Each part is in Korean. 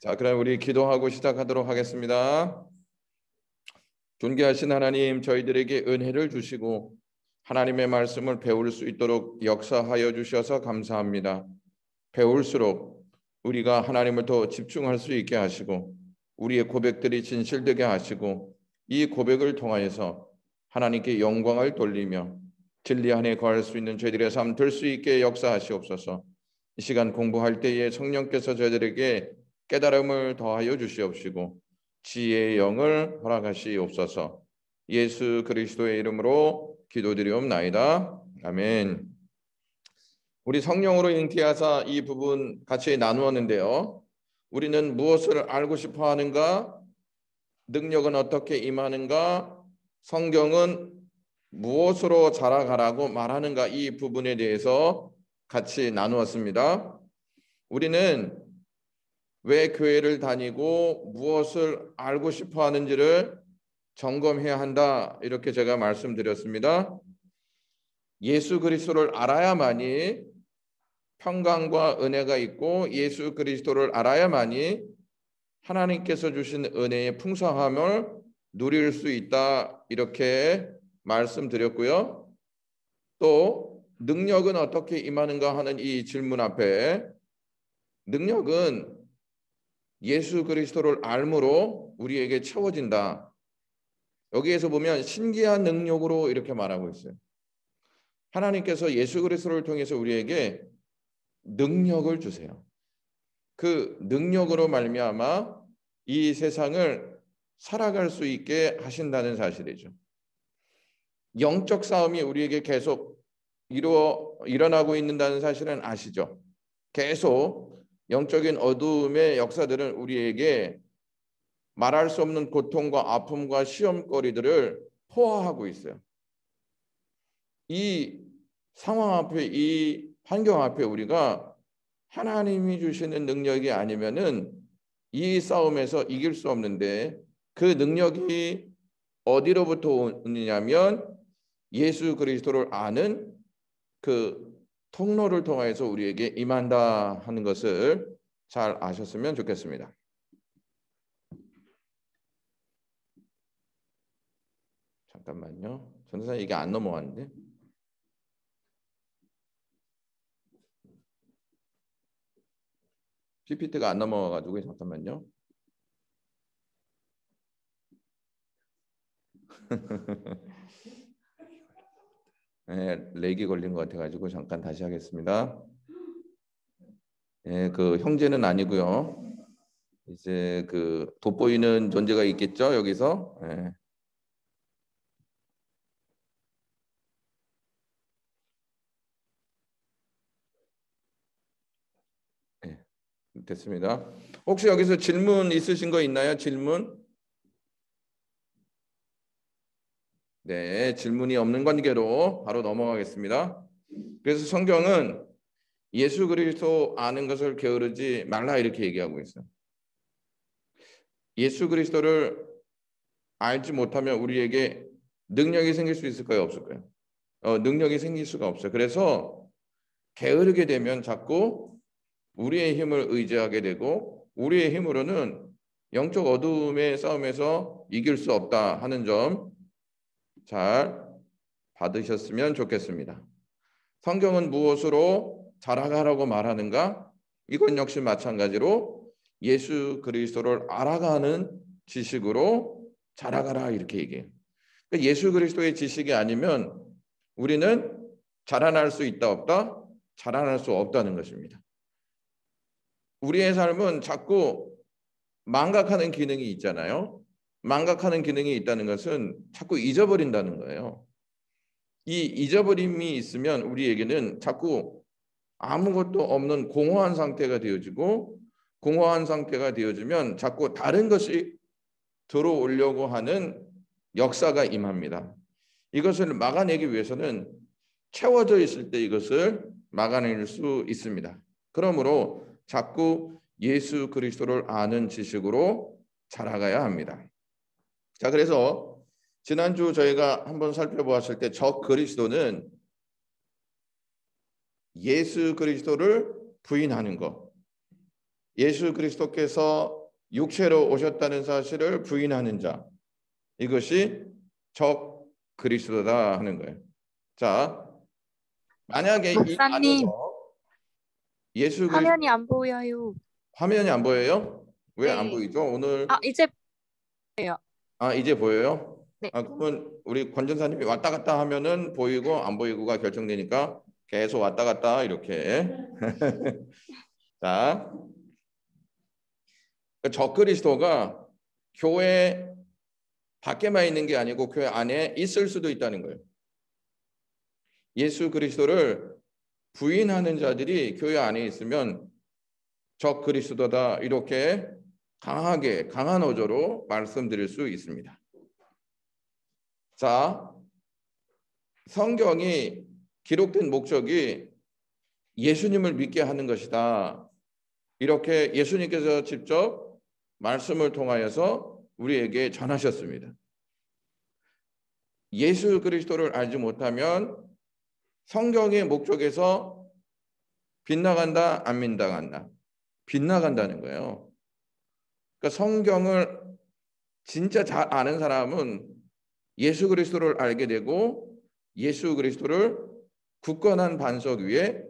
자, 그럼 우리 기도하고 시작하도록 하겠습니다. 존귀하신 하나님, 저희들에게 은혜를 주시고 하나님의 말씀을 배울 수 있도록 역사하여 주셔서 감사합니다. 배울수록 우리가 하나님을 더 집중할 수 있게 하시고 우리의 고백들이 진실되게 하시고 이 고백을 통하여서 하나님께 영광을 돌리며 진리 안에 거할 수 있는 저희들의 삶 될 수 있게 역사하시옵소서. 이 시간 공부할 때에 성령께서 저희들에게 깨달음을 더하여 주시옵시고 지혜의 영을 허락하시옵소서. 예수 그리스도의 이름으로 기도드리옵나이다. 아멘. 우리 성령으로 잉태하사 이 부분 같이 나누었는데요. 우리는 무엇을 알고 싶어 하는가? 능력은 어떻게 임하는가? 성경은 무엇으로 자라가라고 말하는가? 이 부분에 대해서 같이 나누었습니다. 우리는 왜 교회를 다니고 무엇을 알고 싶어 하는지를 점검해야 한다. 이렇게 제가 말씀드렸습니다. 예수 그리스도를 알아야만이 평강과 은혜가 있고 예수 그리스도를 알아야만이 하나님께서 주신 은혜의 풍성함을 누릴 수 있다. 이렇게 말씀드렸고요. 또 능력은 어떻게 임하는가 하는 이 질문 앞에 능력은 예수 그리스도를 알므로 우리에게 채워진다. 여기에서 보면 신기한 능력으로 이렇게 말하고 있어요. 하나님께서 예수 그리스도를 통해서 우리에게 능력을 주세요. 그 능력으로 말미암아 이 세상을 살아갈 수 있게 하신다는 사실이죠. 영적 싸움이 우리에게 계속 일어나고 있는다는 사실은 아시죠? 계속 영적인 어두움의 역사들은 우리에게 말할 수 없는 고통과 아픔과 시험거리들을 포화하고 있어요. 이 상황 앞에, 이 환경 앞에 우리가 하나님이 주시는 능력이 아니면은 이 싸움에서 이길 수 없는데 그 능력이 어디로부터 오느냐면 예수 그리스도를 아는 그 통로를 통해서 우리에게 임한다 하는 것을 잘 아셨으면 좋겠습니다. 잠깐만요. 전도사님 이게 안 넘어왔는데. PPT가 안 넘어와가지고 잠깐만요. 네, 렉이 걸린 것 같아가지고 잠깐 다시 하겠습니다. 네, 그 형제는 아니고요. 이제 그 돋보이는 존재가 있겠죠 여기서. 네. 네, 됐습니다. 혹시 여기서 질문 있으신 거 있나요? 질문? 네, 질문이 없는 관계로 바로 넘어가겠습니다. 그래서 성경은 예수 그리스도 아는 것을 게으르지 말라 이렇게 얘기하고 있어요. 예수 그리스도를 알지 못하면 우리에게 능력이 생길 수 있을까요? 없을까요? 능력이 생길 수가 없어요. 그래서 게으르게 되면 자꾸 우리의 힘을 의지하게 되고 우리의 힘으로는 영적 어두움의 싸움에서 이길 수 없다 하는 점 잘 받으셨으면 좋겠습니다. 성경은 무엇으로 자라가라고 말하는가? 이건 역시 마찬가지로 예수 그리스도를 알아가는 지식으로 자라가라 이렇게 얘기해요. 예수 그리스도의 지식이 아니면 우리는 자라날 수 있다 없다? 자라날 수 없다는 것입니다. 우리의 삶은 자꾸 망각하는 기능이 있잖아요. 망각하는 기능이 있다는 것은 자꾸 잊어버린다는 거예요. 이 잊어버림이 있으면 우리에게는 자꾸 아무것도 없는 공허한 상태가 되어지고 공허한 상태가 되어지면 자꾸 다른 것이 들어오려고 하는 역사가 임합니다. 이것을 막아내기 위해서는 채워져 있을 때 이것을 막아낼 수 있습니다. 그러므로 자꾸 예수 그리스도를 아는 지식으로 자라가야 합니다. 자, 그래서 지난주 저희가 한번 살펴보았을 때 적 그리스도는 예수 그리스도를 부인하는 것. 예수 그리스도께서 육체로 오셨다는 사실을 부인하는 자, 이것이 적 그리스도다 하는 거예요. 자, 만약에 이 목사님, 안에서 예수 그리스도 화면이 안 보여요. 화면이 안 보여요? 왜 안 네. 보이죠? 오늘 이제 보여요. 이제 보여요? 네. 그러면 우리 권전사님이 왔다 갔다 하면은 보이고 안 보이고가 결정되니까 계속 왔다 갔다 이렇게. 자, 적그리스도가 교회 밖에만 있는 게 아니고 교회 안에 있을 수도 있다는 거예요. 예수 그리스도를 부인하는 자들이 교회 안에 있으면 적그리스도다 이렇게 강하게 강한 어조로 말씀드릴 수 있습니다. 자, 성경이 기록된 목적이 예수님을 믿게 하는 것이다. 이렇게 예수님께서 직접 말씀을 통하여서 우리에게 전하셨습니다. 예수 그리스도를 알지 못하면 성경의 목적에서 빗나간다, 안 빗나간다. 빗나간다는 거예요. 그러니까 성경을 진짜 잘 아는 사람은 예수 그리스도를 알게 되고 예수 그리스도를 굳건한 반석 위에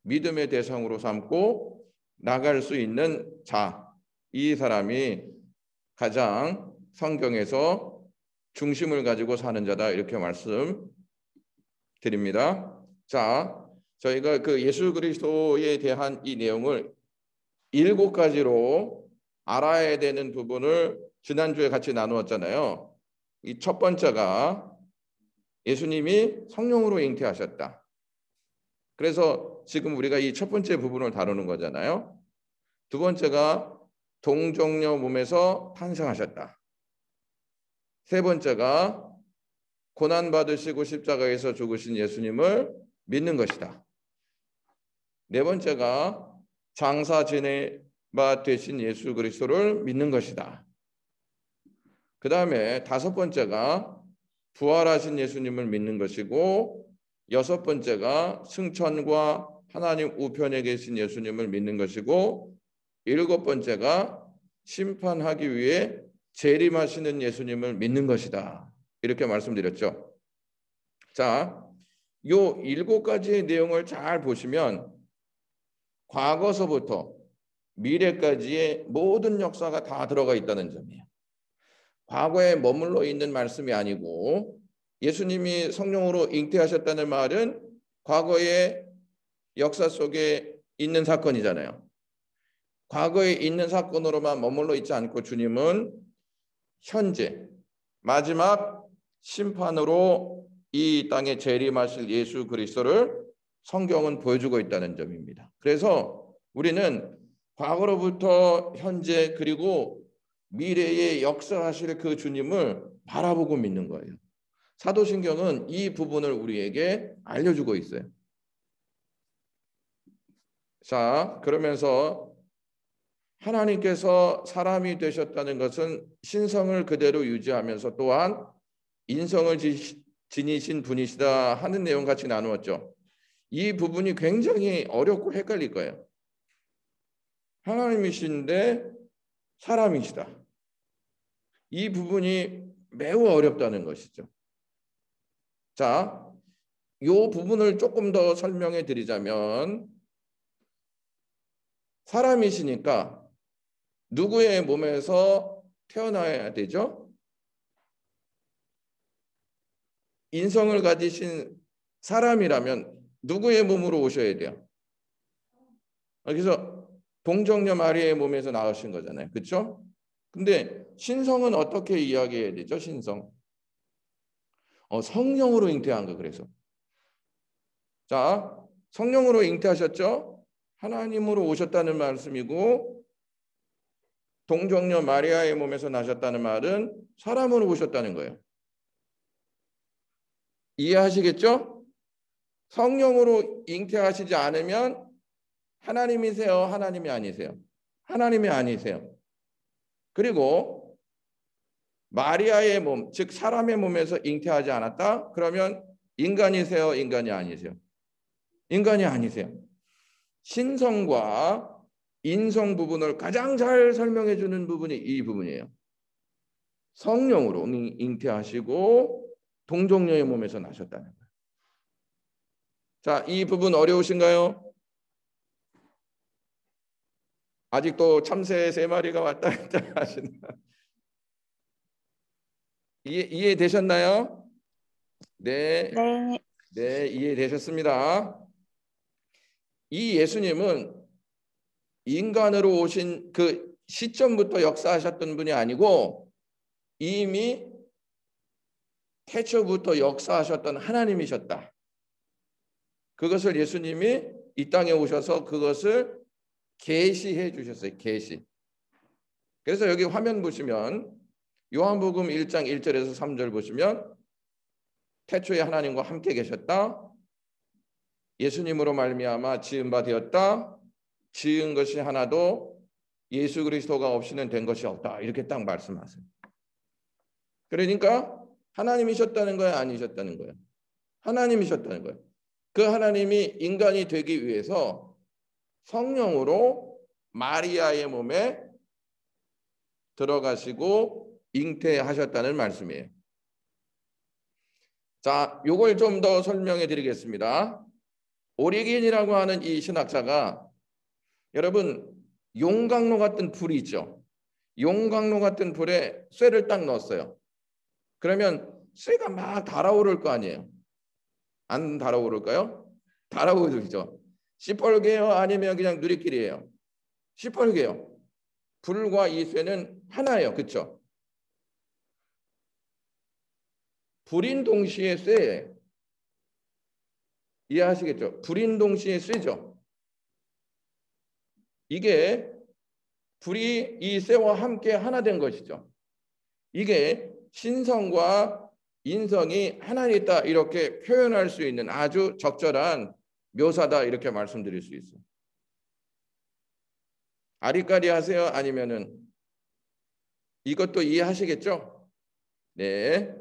믿음의 대상으로 삼고 나갈 수 있는 자, 이 사람이 가장 성경에서 중심을 가지고 사는 자다 이렇게 말씀드립니다. 자, 저희가 그 예수 그리스도에 대한 이 내용을 7가지로 알아야 되는 부분을 지난주에 같이 나누었잖아요. 이 첫 번째가 예수님이 성령으로 잉태하셨다. 그래서 지금 우리가 이 첫 번째 부분을 다루는 거잖아요. 두 번째가 동정녀 몸에서 탄생하셨다. 세 번째가 고난받으시고 십자가에서 죽으신 예수님을 믿는 것이다. 네 번째가 장사 지내바 되신 예수 그리스도를 믿는 것이다. 그 다음에 다섯 번째가 부활하신 예수님을 믿는 것이고 여섯 번째가 승천과 하나님 우편에 계신 예수님을 믿는 것이고 일곱 번째가 심판하기 위해 재림하시는 예수님을 믿는 것이다. 이렇게 말씀드렸죠. 자, 요 7가지의 내용을 잘 보시면 과거서부터 미래까지의 모든 역사가 다 들어가 있다는 점이에요. 과거에 머물러 있는 말씀이 아니고 예수님이 성령으로 잉태하셨다는 말은 과거의 역사 속에 있는 사건이잖아요. 과거에 있는 사건으로만 머물러 있지 않고 주님은 현재 마지막 심판으로 이 땅에 재림하실 예수 그리스도를 성경은 보여주고 있다는 점입니다. 그래서 우리는 과거로부터 현재 그리고 미래에 역사하실 그 주님을 바라보고 믿는 거예요. 사도신경은 이 부분을 우리에게 알려주고 있어요. 자, 그러면서 하나님께서 사람이 되셨다는 것은 신성을 그대로 유지하면서 또한 인성을 지니신 분이시다 하는 내용 같이 나누었죠. 이 부분이 굉장히 어렵고 헷갈릴 거예요. 하나님이신데 사람이시다. 이 부분이 매우 어렵다는 것이죠. 자, 이 부분을 조금 더 설명해 드리자면 사람이시니까 누구의 몸에서 태어나야 되죠? 인성을 가지신 사람이라면 누구의 몸으로 오셔야 돼요? 그래서 동정녀 마리아의 몸에서 나오신 거잖아요. 그렇죠? 근데 신성은 어떻게 이야기해야 되죠? 신성. 성령으로 잉태한 거 그래서. 자, 성령으로 잉태하셨죠? 하나님으로 오셨다는 말씀이고 동정녀 마리아의 몸에서 나셨다는 말은 사람으로 오셨다는 거예요. 이해하시겠죠? 성령으로 잉태하시지 않으면 하나님이세요? 하나님이 아니세요? 하나님이 아니세요. 그리고 마리아의 몸, 즉 사람의 몸에서 잉태하지 않았다? 그러면 인간이세요? 인간이 아니세요? 인간이 아니세요. 신성과 인성 부분을 가장 잘 설명해 주는 부분이 이 부분이에요. 성령으로 잉태하시고 동정녀의 몸에서 나셨다는 거예요. 자, 이 부분 어려우신가요? 아직도 참새 3마리가 왔다 갔다 하시나? 이해되셨나요? 네, 네. 네, 이해되셨습니다. 이 예수님은 인간으로 오신 그 시점부터 역사하셨던 분이 아니고 이미 태초부터 역사하셨던 하나님이셨다. 그것을 예수님이 이 땅에 오셔서 그것을 계시해 주셨어요. 계시. 그래서 여기 화면 보시면 요한복음 1장 1절에서 3절 보시면 태초에 하나님과 함께 계셨다. 예수님으로 말미암아 지은 바 되었다. 지은 것이 하나도 예수 그리스도가 없이는 된 것이 없다. 이렇게 딱 말씀하세요. 그러니까 하나님이셨다는 거야, 아니셨다는 거야? 하나님이셨다는 거야. 그 하나님이 인간이 되기 위해서 성령으로 마리아의 몸에 들어가시고 잉태하셨다는 말씀이에요. 자, 요걸 좀 더 설명해 드리겠습니다. 오리겐이라고 하는 이 신학자가 여러분 용광로 같은 불이 있죠. 용광로 같은 불에 쇠를 딱 넣었어요. 그러면 쇠가 막 달아오를 거 아니에요. 안 달아오를까요? 달아오르죠. 시뻘개요? 아니면 그냥 누리끼리예요? 시뻘개요. 불과 이 쇠는 하나예요. 그렇죠? 불인 동시에 쇠예요. 이해하시겠죠? 불인 동시에 쇠죠. 이게 불이 이 쇠와 함께 하나 된 것이죠. 이게 신성과 인성이 하나님 있다 이렇게 표현할 수 있는 아주 적절한 묘사다 이렇게 말씀드릴 수 있어요. 아리까리 하세요? 아니면은 이것도 이해하시겠죠? 네.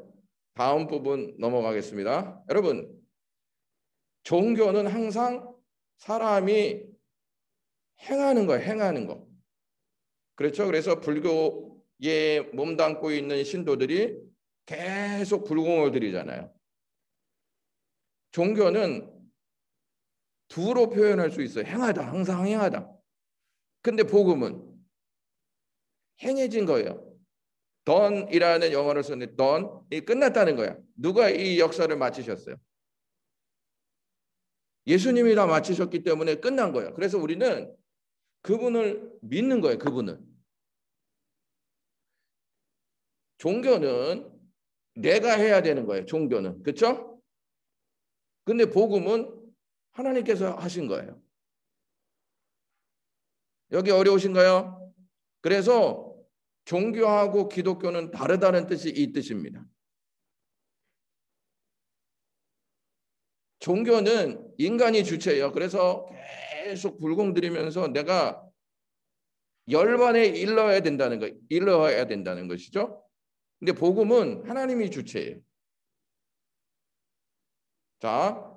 다음 부분 넘어가겠습니다. 여러분, 종교는 항상 사람이 행하는 거예요. 행하는 거. 그렇죠? 그래서 불교에 몸담고 있는 신도들이 계속 불공을 드리잖아요. 종교는 두로 표현할 수 있어요. 행하다. 항상 행하다. 근데 복음은 행해진 거예요. done이라는 영어를 썼는데 done이 끝났다는 거야. 누가 이 역사를 마치셨어요? 예수님이 다 마치셨기 때문에 끝난 거예요. 그래서 우리는 그분을 믿는 거예요. 그분을. 종교는 내가 해야 되는 거예요. 종교는. 그렇죠? 근데 복음은 하나님께서 하신 거예요. 여기 어려우신가요? 그래서 종교하고 기독교는 다르다는 뜻이 이 뜻입니다. 종교는 인간이 주체예요. 그래서 계속 불공들이면서 내가 열반에 일러야 된다는 거, 일러야 된다는 것이죠. 근데 복음은 하나님이 주체예요. 자,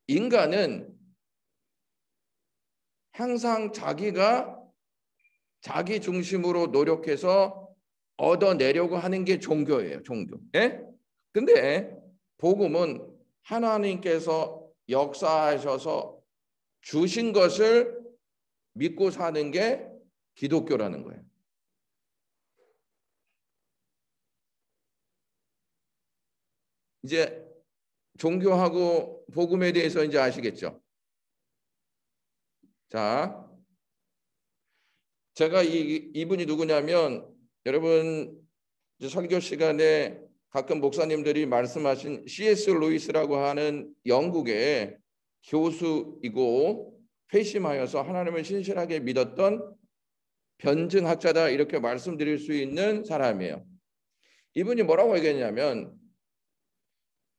인간은 항상 자기가 자기 중심으로 노력해서 얻어내려고 하는 게 종교예요. 종교. 예? 근데 복음은 하나님께서 역사하셔서 주신 것을 믿고 사는 게 기독교라는 거예요. 이제 종교하고 복음에 대해서 이제 아시겠죠? 자, 제가 이분이 누구냐면 여러분 설교 시간에 가끔 목사님들이 말씀하신 C.S. 루이스라고 하는 영국의 교수이고 회심하여서 하나님을 신실하게 믿었던 변증학자다 이렇게 말씀드릴 수 있는 사람이에요. 이분이 뭐라고 얘기했냐면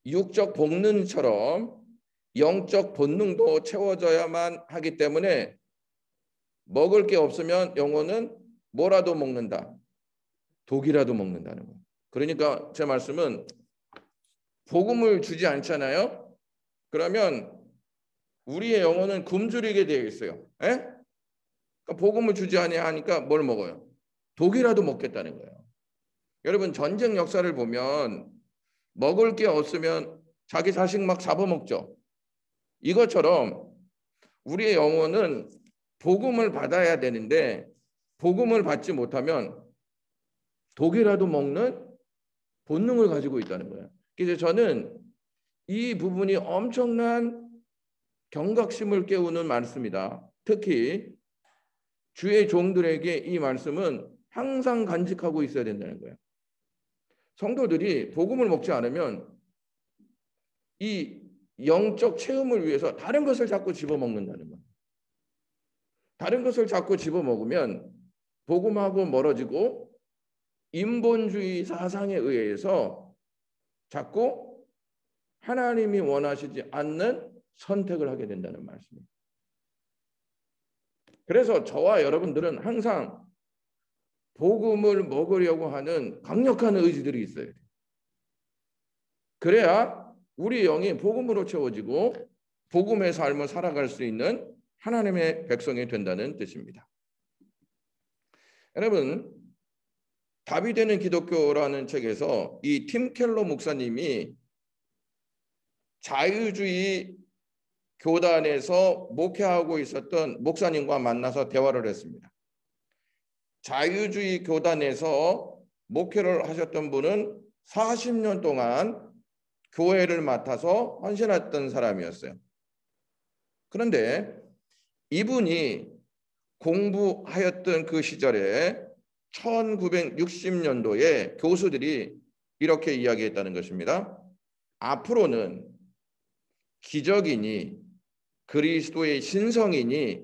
육적 본능처럼 영적 본능도 채워져야만 하기 때문에 먹을 게 없으면 영혼은 뭐라도 먹는다. 독이라도 먹는다는 거예요. 그러니까 제 말씀은 복음을 주지 않잖아요. 그러면 우리의 영혼은 굶주리게 되어 있어요. 에? 그러니까 복음을 주지 아니하니까 뭘 먹어요? 독이라도 먹겠다는 거예요. 여러분 전쟁 역사를 보면 먹을 게 없으면 자기 자식 막 잡아먹죠. 이것처럼 우리의 영혼은 복음을 받아야 되는데 복음을 받지 못하면 독이라도 먹는 본능을 가지고 있다는 거예요. 그래서 저는 이 부분이 엄청난 경각심을 깨우는 말씀이다. 특히 주의 종들에게 이 말씀은 항상 간직하고 있어야 된다는 거예요. 성도들이 복음을 먹지 않으면 이 영적 체험을 위해서 다른 것을 자꾸 집어먹는다는 거예요. 다른 것을 자꾸 집어먹으면 복음하고 멀어지고 인본주의 사상에 의해서 자꾸 하나님이 원하시지 않는 선택을 하게 된다는 말씀입니다. 그래서 저와 여러분들은 항상 복음을 먹으려고 하는 강력한 의지들이 있어야 돼요. 그래야 우리 영이 복음으로 채워지고 복음의 삶을 살아갈 수 있는 하나님의 백성이 된다는 뜻입니다. 여러분, 답이 되는 기독교라는 책에서 이 팀 켈러 목사님이 자유주의 교단에서 목회하고 있었던 목사님과 만나서 대화를 했습니다. 자유주의 교단에서 목회를 하셨던 분은 40년 동안 교회를 맡아서 헌신했던 사람이었어요. 그런데 이분이 공부하였던 그 시절에 1960년도에 교수들이 이렇게 이야기했다는 것입니다. 앞으로는 기적이니 그리스도의 신성이니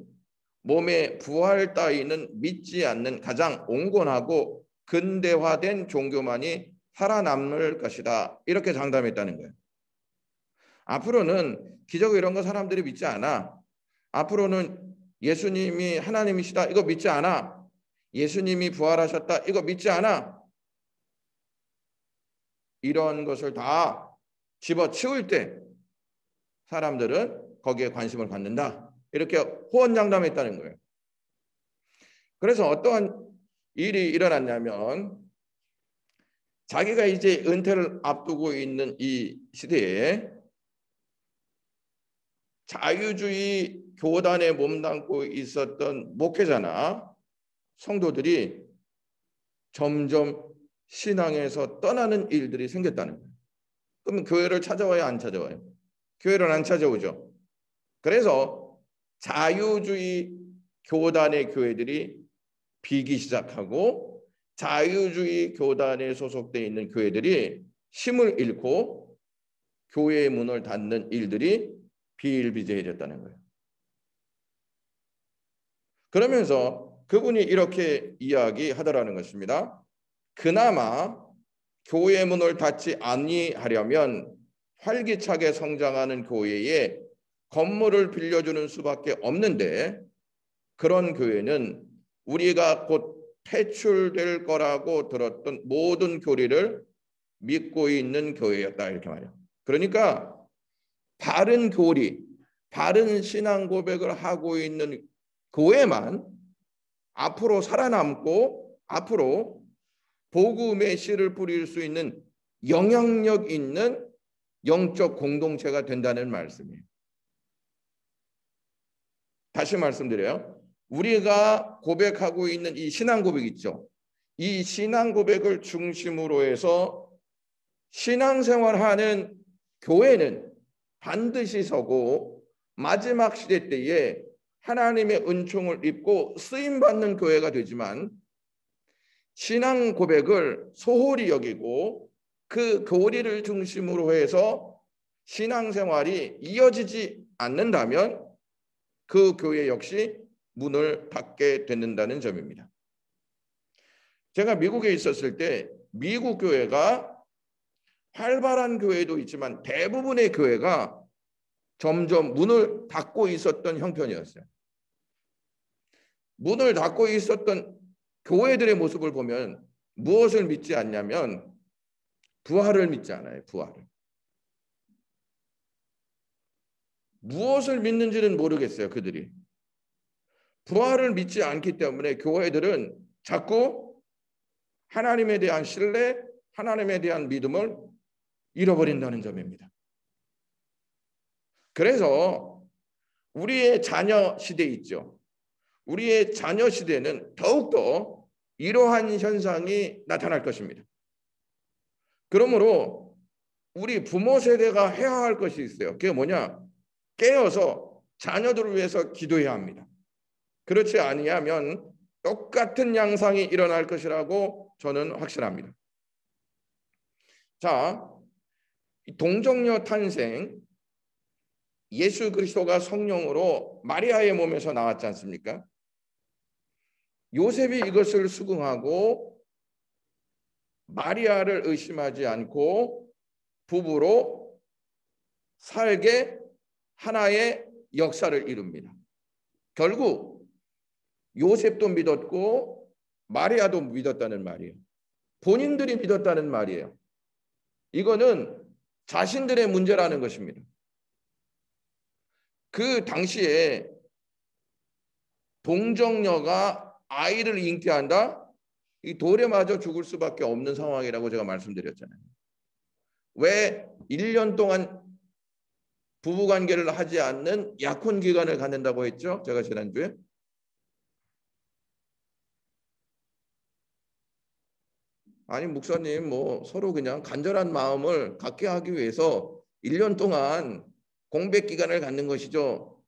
몸의 부활 따위는 믿지 않는 가장 온건하고 근대화된 종교만이 살아남을 것이다. 이렇게 장담했다는 거예요. 앞으로는 기적 이런 거 사람들이 믿지 않아. 앞으로는 예수님이 하나님이시다. 이거 믿지 않아. 예수님이 부활하셨다. 이거 믿지 않아. 이런 것을 다 집어치울 때 사람들은 거기에 관심을 갖는다. 이렇게 호언장담했다는 거예요. 그래서 어떠한 일이 일어났냐면 자기가 이제 은퇴를 앞두고 있는 이 시대에 자유주의 교단에 몸담고 있었던 목회자나 성도들이 점점 신앙에서 떠나는 일들이 생겼다는 거예요. 그러면 교회를 찾아와요, 안 찾아와요? 교회를 안 찾아오죠. 그래서 자유주의 교단의 교회들이 비기 시작하고 자유주의 교단에 소속되어 있는 교회들이 힘을 잃고 교회의 문을 닫는 일들이 비일비재해졌다는 거예요. 그러면서 그분이 이렇게 이야기하더라는 것입니다. 그나마 교회 문을 닫지 아니하려면 활기차게 성장하는 교회에 건물을 빌려주는 수밖에 없는데 그런 교회는 우리가 곧 퇴출될 거라고 들었던 모든 교리를 믿고 있는 교회였다. 이렇게 말해요. 그러니까 바른 교리, 바른 신앙 고백을 하고 있는 교회만 앞으로 살아남고 앞으로 복음의 씨를 뿌릴 수 있는 영향력 있는 영적 공동체가 된다는 말씀이에요. 다시 말씀드려요. 우리가 고백하고 있는 이 신앙 고백 있죠. 이 신앙 고백을 중심으로 해서 신앙생활하는 교회는 반드시 서고 마지막 시대 때에 하나님의 은총을 입고 쓰임받는 교회가 되지만 신앙 고백을 소홀히 여기고 그 교리를 중심으로 해서 신앙생활이 이어지지 않는다면 그 교회 역시 문을 닫게 된다는 점입니다. 제가 미국에 있었을 때 미국 교회가 활발한 교회도 있지만 대부분의 교회가 점점 문을 닫고 있었던 형편이었어요. 문을 닫고 있었던 교회들의 모습을 보면 무엇을 믿지 않냐면 부활을 믿지 않아요. 부활을. 무엇을 믿는지는 모르겠어요. 그들이 부활을 믿지 않기 때문에 교회들은 자꾸 하나님에 대한 신뢰, 하나님에 대한 믿음을 잃어버린다는 점입니다. 그래서 우리의 자녀 시대 있죠. 우리의 자녀 시대는 더욱더 이러한 현상이 나타날 것입니다. 그러므로 우리 부모 세대가 해야 할 것이 있어요. 그게 뭐냐? 깨어서 자녀들을 위해서 기도해야 합니다. 그렇지 아니하면 똑같은 양상이 일어날 것이라고 저는 확신합니다. 자, 동정녀 탄생, 예수 그리스도가 성령으로 마리아의 몸에서 나왔지 않습니까? 요셉이 이것을 수긍하고 마리아를 의심하지 않고 부부로 살게 하나의 역사를 이룹니다. 결국 요셉도 믿었고 마리아도 믿었다는 말이에요. 본인들이 믿었다는 말이에요. 이거는 자신들의 문제라는 것입니다. 그 당시에 동정녀가 아이를 잉태한다? 이 돌에 맞아 죽을 수밖에 없는 상황이라고 제가 말씀드렸잖아요. 왜 1년 동안 부부관계를 하지 않는 약혼 기간을 갖는다고 했죠? 제가 지난주에. 아니 목사님 뭐 서로 그냥 간절한 마음을 갖게 하기 위해서 1년 동안 공백 기간을 갖는 것이죠.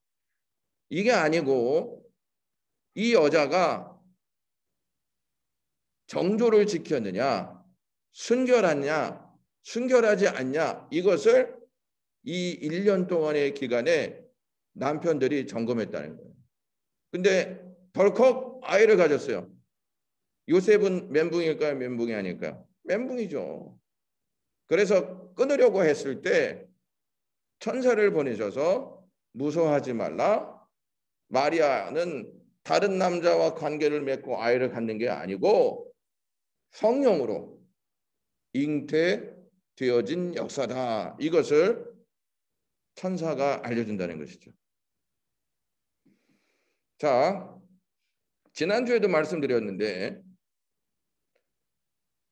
이게 아니고 이 여자가 정조를 지켰느냐, 순결하냐, 순결하지 않냐, 이것을 이 1년 동안의 기간에 남편들이 점검했다는 거예요. 근데 덜컥 아이를 가졌어요. 요셉은 멘붕일까요? 멘붕이 아닐까요? 멘붕이죠. 그래서 끊으려고 했을 때 천사를 보내셔서 무서워하지 말라. 마리아는 다른 남자와 관계를 맺고 아이를 갖는 게 아니고 성령으로 잉태되어진 역사다. 이것을 천사가 알려준다는 것이죠. 자, 지난주에도 말씀드렸는데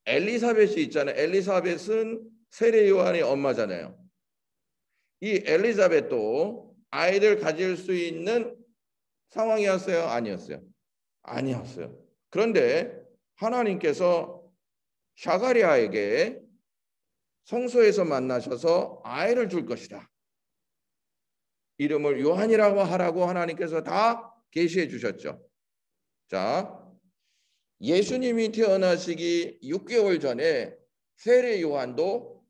엘리사벳이 있잖아요. 엘리사벳은 세례 요한의 엄마잖아요. 이 엘리사벳도 아이를 가질 수 있는 상황이었어요? 아니었어요? 아니었어요. 그런데 하나님께서 샤가리아에게 성소에서 만나셔서 아이를 줄 것이다. 이름을 요한이라고 하라고 하나님께서 다 계시해 주셨죠. 자, 예수님이 태어나시기 6개월 전에 세례 요한도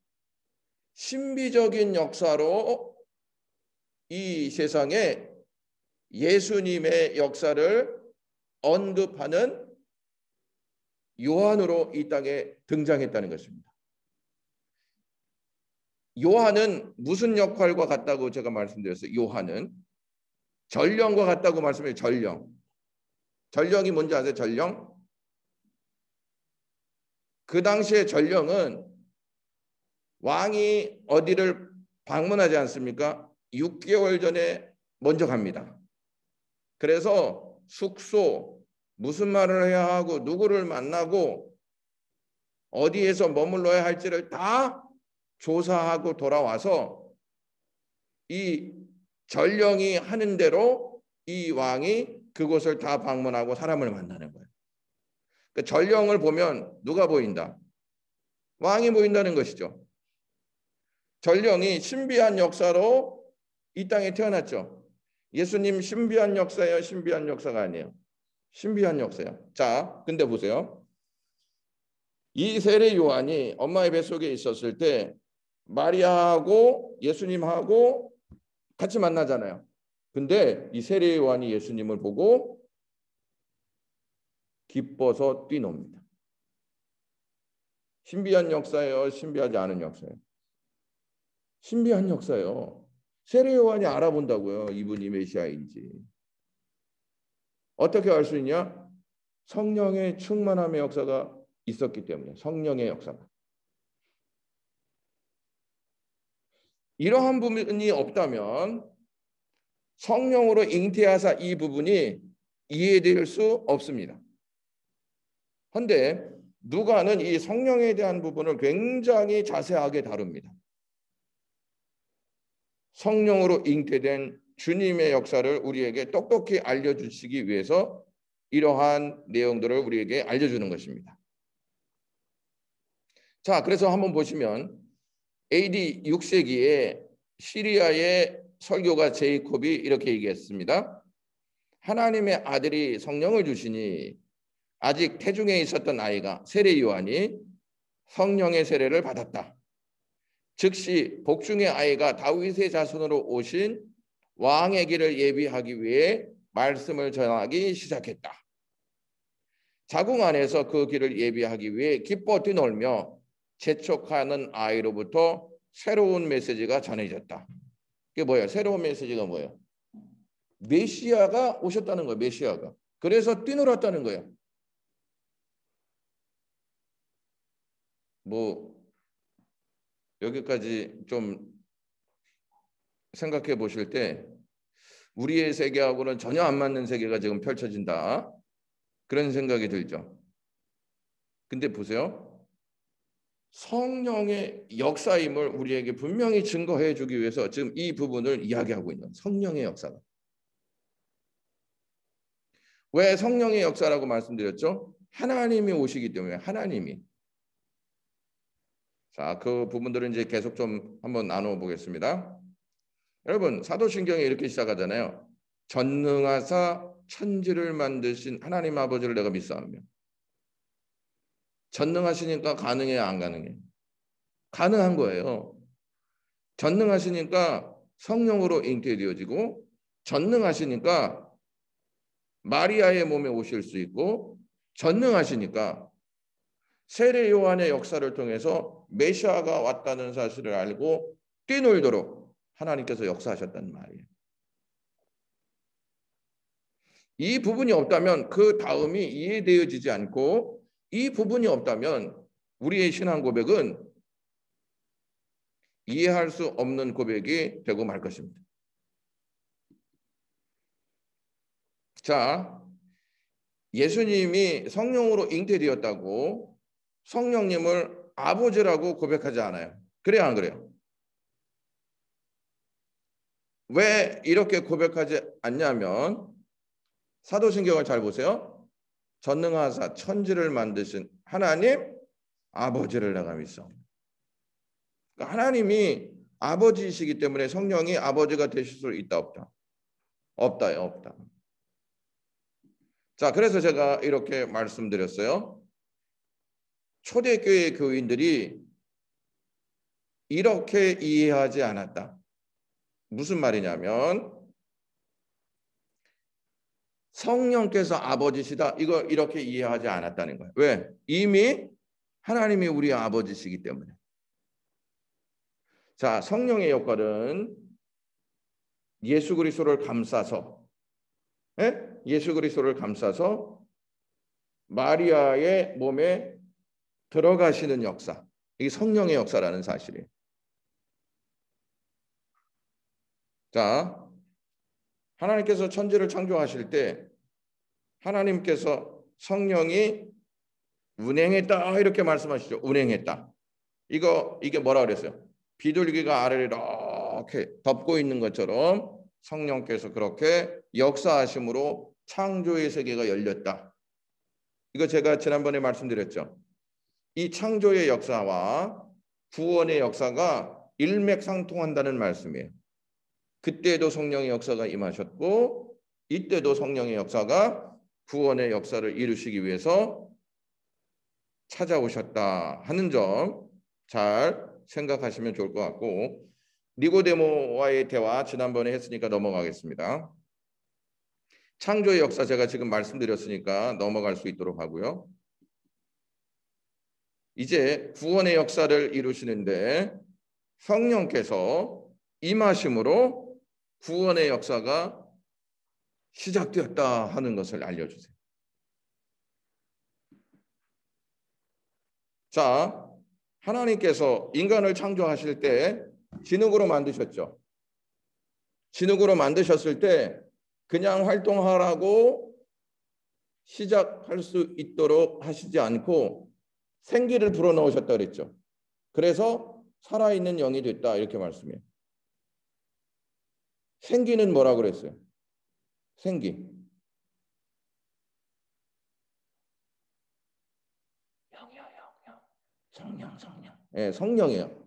신비적인 역사로 이 세상에 예수님의 역사를 언급하는 요한으로 이 땅에 등장했다는 것입니다. 요한은 무슨 역할과 같다고 제가 말씀드렸어요? 요한은 전령과 같다고 말씀해요. 전령. 전령이 뭔지 아세요? 전령? 그 당시에 전령은 왕이 어디를 방문하지 않습니까? 6개월 전에 먼저 갑니다. 그래서 숙소, 무슨 말을 해야 하고 누구를 만나고 어디에서 머물러야 할지를 다 조사하고 돌아와서 이 전령이 하는 대로 이 왕이 그곳을 다 방문하고 사람을 만나는 거예요. 그 전령을 보면 누가 보인다? 왕이 보인다는 것이죠. 전령이 신비한 역사로 이 땅에 태어났죠. 예수님 신비한 역사예요? 신비한 역사가 아니에요. 신비한 역사예요. 자, 근데 보세요. 이 세례 요한이 엄마의 뱃속에 있었을 때 마리아하고 예수님하고 같이 만나잖아요. 근데 이 세례 요한이 예수님을 보고 기뻐서 뛰놉니다. 신비한 역사예요? 신비하지 않은 역사예요? 신비한 역사예요. 세례 요한이 알아본다고요. 이분이 메시아인지. 어떻게 알 수 있냐? 성령의 충만함의 역사가 있었기 때문에. 성령의 역사가. 이러한 부분이 없다면 성령으로 잉태하사 이 부분이 이해될 수 없습니다. 그런데 누가는 이 성령에 대한 부분을 굉장히 자세하게 다룹니다. 성령으로 잉태된 주님의 역사를 우리에게 똑똑히 알려주시기 위해서 이러한 내용들을 우리에게 알려주는 것입니다. 자, 그래서 한번 보시면 AD 6세기에 시리아의 설교가 제이콥이 이렇게 얘기했습니다. 하나님의 아들이 성령을 주시니 아직 태중에 있었던 아이가 세례 요한이 성령의 세례를 받았다. 즉시 복중의 아이가 다윗의 자손으로 오신 왕의 길을 예비하기 위해 말씀을 전하기 시작했다. 자궁 안에서 그 길을 예비하기 위해 기뻐 뛰놀며 재촉하는 아이로부터 새로운 메시지가 전해졌다. 그게 뭐예요? 새로운 메시지가 뭐예요? 메시아가 오셨다는 거예요. 메시아가. 그래서 뛰놀았다는 거예요. 뭐 여기까지 좀 생각해 보실 때 우리의 세계하고는 전혀 안 맞는 세계가 지금 펼쳐진다. 그런 생각이 들죠. 근데 보세요. 성령의 역사임을 우리에게 분명히 증거해 주기 위해서 지금 이 부분을 이야기하고 있는 성령의 역사가. 왜 성령의 역사라고 말씀드렸죠? 하나님이 오시기 때문에 하나님이. 자, 그 부분들은 이제 계속 좀 한번 나누어 보겠습니다. 여러분, 사도신경에 이렇게 시작하잖아요. 전능하사 천지를 만드신 하나님 아버지를 내가 믿사오며. 전능하시니까 가능해요, 안 가능해요? 가능한 거예요. 전능하시니까 성령으로 잉태되어지고 전능하시니까 마리아의 몸에 오실 수 있고 전능하시니까 세례 요한의 역사를 통해서 메시아가 왔다는 사실을 알고 뛰놀도록 하나님께서 역사하셨단 말이에요. 이 부분이 없다면 그 다음이 이해되어지지 않고 이 부분이 없다면 우리의 신앙 고백은 이해할 수 없는 고백이 되고 말 것입니다. 자, 예수님이 성령으로 잉태되었다고 성령님을 아버지라고 고백하지 않아요. 그래요, 안 그래요? 왜 이렇게 고백하지 않냐면 사도신경을 잘 보세요. 전능하사 천지를 만드신 하나님 아버지를 내가 믿사옵니다. 그러니까 하나님이 아버지이시기 때문에 성령이 아버지가 되실 수 있다 없다? 없다요, 없다. 자, 그래서 제가 이렇게 말씀드렸어요. 초대교회 교인들이 이렇게 이해하지 않았다. 무슨 말이냐면 성령께서 아버지시다. 이거 이렇게 이해하지 않았다는 거예요. 왜? 이미 하나님이 우리 아버지시기 때문에. 자, 성령의 역할은 예수 그리스도를 감싸서 예수 그리스도를 감싸서 마리아의 몸에 들어가시는 역사. 이게 성령의 역사라는 사실이에요. 자, 하나님께서 천지를 창조하실 때 하나님께서 성령이 운행했다 이렇게 말씀하시죠. 운행했다. 이게 뭐라 그랬어요? 비둘기가 아래를 이렇게 덮고 있는 것처럼 성령께서 그렇게 역사하심으로 창조의 세계가 열렸다. 이거 제가 지난번에 말씀드렸죠. 이 창조의 역사와 구원의 역사가 일맥상통한다는 말씀이에요. 그때도 성령의 역사가 임하셨고 이때도 성령의 역사가 구원의 역사를 이루시기 위해서 찾아오셨다 하는 점 잘 생각하시면 좋을 것 같고 니고데모와의 대화 지난번에 했으니까 넘어가겠습니다. 창조의 역사 제가 지금 말씀드렸으니까 넘어갈 수 있도록 하고요. 이제 구원의 역사를 이루시는데 성령께서 임하심으로 구원의 역사가 시작되었다 하는 것을 알려주세요. 자, 하나님께서 인간을 창조하실 때 진흙으로 만드셨죠. 진흙으로 만드셨을 때 그냥 활동하라고 시작할 수 있도록 하시지 않고 생기를 불어넣으셨다 그랬죠. 그래서 살아있는 영이 됐다 이렇게 말씀해요. 생기는 뭐라고 그랬어요? 생기. 영이요, 영. 성령, 성령. 예, 성령이에요.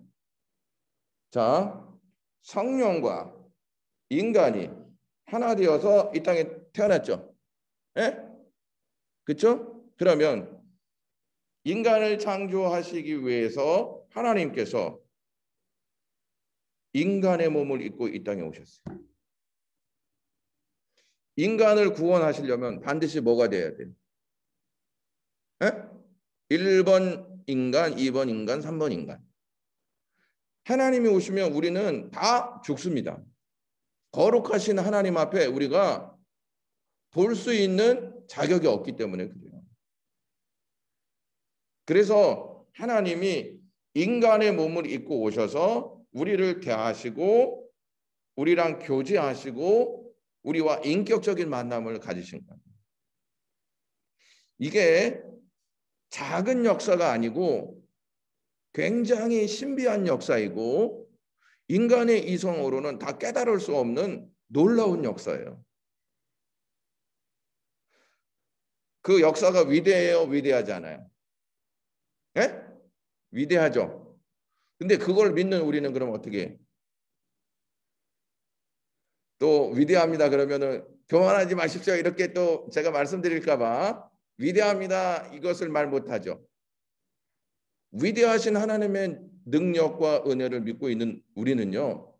자, 성령과 인간이 하나 되어서 이 땅에 태어났죠. 예? 그렇죠? 그러면 인간을 창조하시기 위해서 하나님께서 인간의 몸을 입고 이 땅에 오셨어요. 인간을 구원하시려면 반드시 뭐가 돼야 돼요? 예? 1번 인간, 2번 인간, 3번 인간. 하나님이 오시면 우리는 다 죽습니다. 거룩하신 하나님 앞에 우리가 볼 수 있는 자격이 없기 때문에 그래요. 그래서 하나님이 인간의 몸을 입고 오셔서 우리를 대하시고 우리랑 교제하시고 우리와 인격적인 만남을 가지신 거예요. 이게 작은 역사가 아니고 굉장히 신비한 역사이고 인간의 이성으로는 다 깨달을 수 없는 놀라운 역사예요. 그 역사가 위대해요? 위대하지 않아요? 예? 위대하죠. 근데 그걸 믿는 우리는 그럼 어떻게 해? 또 위대합니다 그러면은 교만하지 마십시오 이렇게 또 제가 말씀드릴까 봐 위대합니다 이것을 말 못하죠. 위대하신 하나님의 능력과 은혜를 믿고 있는 우리는요.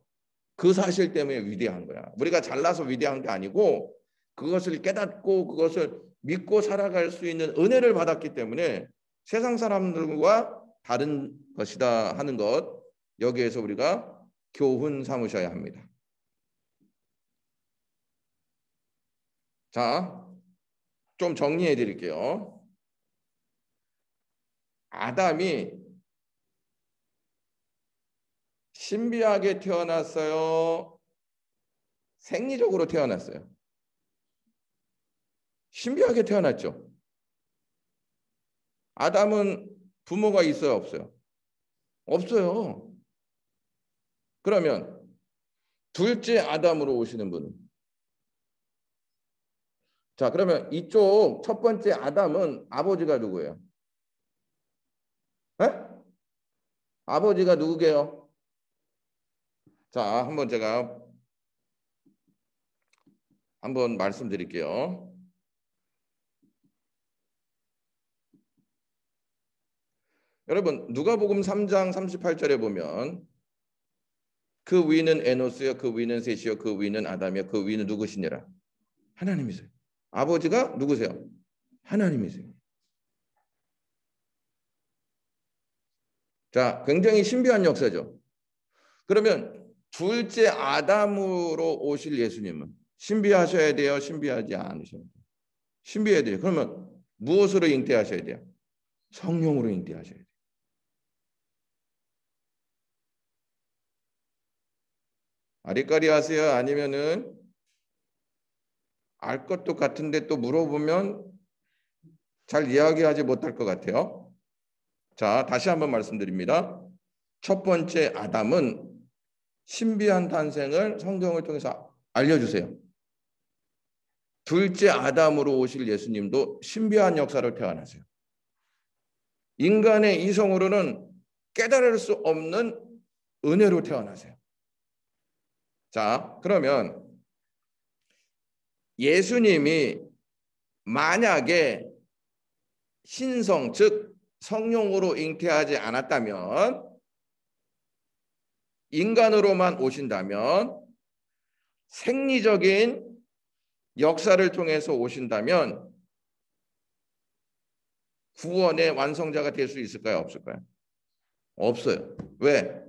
그 사실 때문에 위대한 거야. 우리가 잘나서 위대한 게 아니고 그것을 깨닫고 그것을 믿고 살아갈 수 있는 은혜를 받았기 때문에 세상 사람들과 다른 것이다 하는 것 여기에서 우리가 교훈 삼으셔야 합니다. 자, 좀 정리해 드릴게요. 아담이 신비하게 태어났어요? 생리적으로 태어났어요? 신비하게 태어났죠. 아담은 부모가 있어요? 없어요? 없어요. 그러면 둘째 아담으로 오시는 분은? 자, 그러면 이쪽 첫 번째 아담은 아버지가 누구예요? 에? 아버지가 누구게요? 자, 한번 제가 한번 말씀드릴게요. 여러분 누가복음 3장 38절에 보면 그 위는 에노스요 그 위는 셋이요 그 위는 아담이요 그 위는 누구시니라? 하나님이세요. 아버지가 누구세요? 하나님이세요. 자, 굉장히 신비한 역사죠. 그러면 둘째 아담으로 오실 예수님은 신비하셔야 돼요? 신비하지 않으셔야 돼요? 신비해야 돼요. 그러면 무엇으로 잉태하셔야 돼요? 성령으로 잉태하셔야 돼요. 아리까리 하세요? 아니면은 알 것도 같은데 또 물어보면 잘 이야기하지 못할 것 같아요. 자, 다시 한번 말씀드립니다. 첫 번째 아담은 신비한 탄생을 성경을 통해서 알려주세요. 둘째 아담으로 오실 예수님도 신비한 역사로 태어나세요. 인간의 이성으로는 깨달을 수 없는 은혜로 태어나세요. 자, 그러면 예수님이 만약에 신성, 즉 성령으로 잉태하지 않았다면, 인간으로만 오신다면, 생리적인 역사를 통해서 오신다면 구원의 완성자가 될 수 있을까요? 없을까요? 없어요. 왜?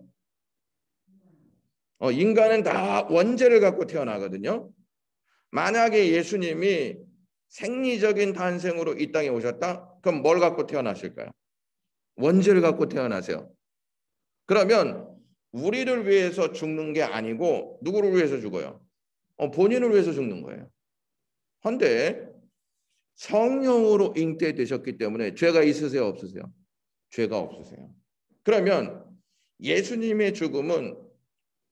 인간은 다 원죄를 갖고 태어나거든요. 만약에 예수님이 생리적인 탄생으로 이 땅에 오셨다? 그럼 뭘 갖고 태어나실까요? 원죄를 갖고 태어나세요. 그러면 우리를 위해서 죽는 게 아니고 누구를 위해서 죽어요? 본인을 위해서 죽는 거예요. 그런데 성령으로 잉태되셨기 때문에 죄가 있으세요, 없으세요? 죄가 없으세요. 그러면 예수님의 죽음은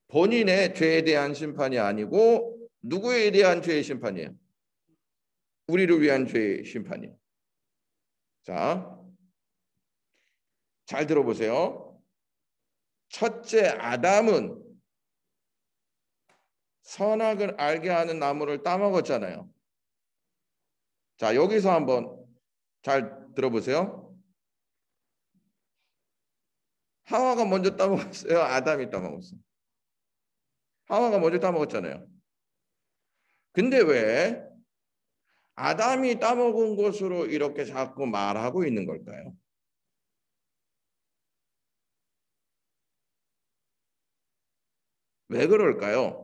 본인의 죄에 대한 심판이 아니고 누구에 대한 죄의 심판이에요? 우리를 위한 죄의 심판이에요. 자, 잘 들어보세요. 첫째 아담은 선악을 알게 하는 나무를 따먹었잖아요. 자, 여기서 한번 잘 들어보세요. 하와가 먼저 따먹었어요? 아담이 따먹었어요? 하와가 먼저 따먹었잖아요. 근데 왜 아담이 따먹은 것으로 이렇게 자꾸 말하고 있는 걸까요? 왜 그럴까요?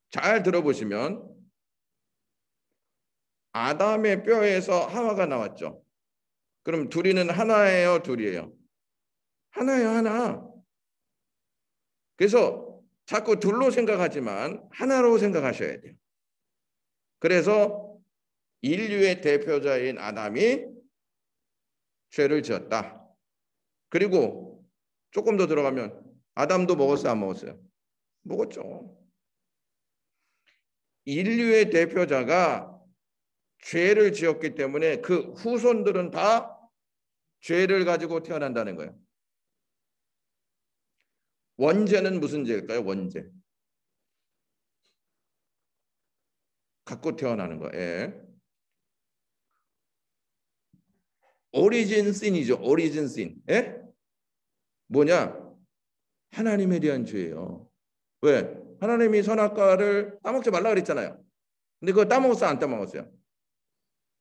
잘 들어보시면 아담의 뼈에서 하와가 나왔죠. 그럼 둘이는 하나예요, 둘이에요? 하나예요, 하나. 그래서 자꾸 둘로 생각하지만 하나로 생각하셔야 돼요. 그래서 인류의 대표자인 아담이 죄를 지었다. 그리고 조금 더 들어가면 아담도 먹었어요, 안 먹었어요? 먹었죠. 인류의 대표자가 죄를 지었기 때문에 그 후손들은 다 죄를 가지고 태어난다는 거예요. 원죄는 무슨 죄일까요? 원죄. 갖고 태어나는 거예요. 예. 오리진 신이죠. 오리진 신. 예? 뭐냐? 하나님에 대한 죄예요. 왜? 하나님이 선악과를 따먹지 말라 그랬잖아요. 근데 그거 따먹었어요? 안 따먹었어요?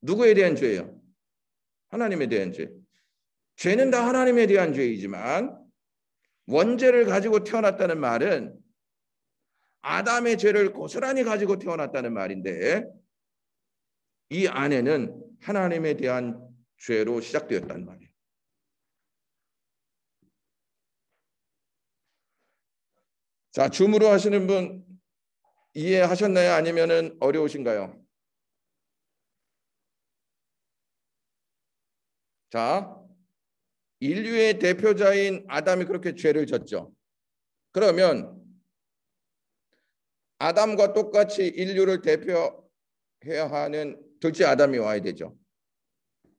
누구에 대한 죄예요? 하나님에 대한 죄. 죄는 다 하나님에 대한 죄이지만 원죄를 가지고 태어났다는 말은 아담의 죄를 고스란히 가지고 태어났다는 말인데 이 안에는 하나님에 대한 죄로 시작되었단 말이에요. 자, 줌으로 하시는 분 이해하셨나요? 아니면은 어려우신가요? 자, 인류의 대표자인 아담이 그렇게 죄를 졌죠. 그러면 아담과 똑같이 인류를 대표해야 하는 둘째 아담이 와야 되죠.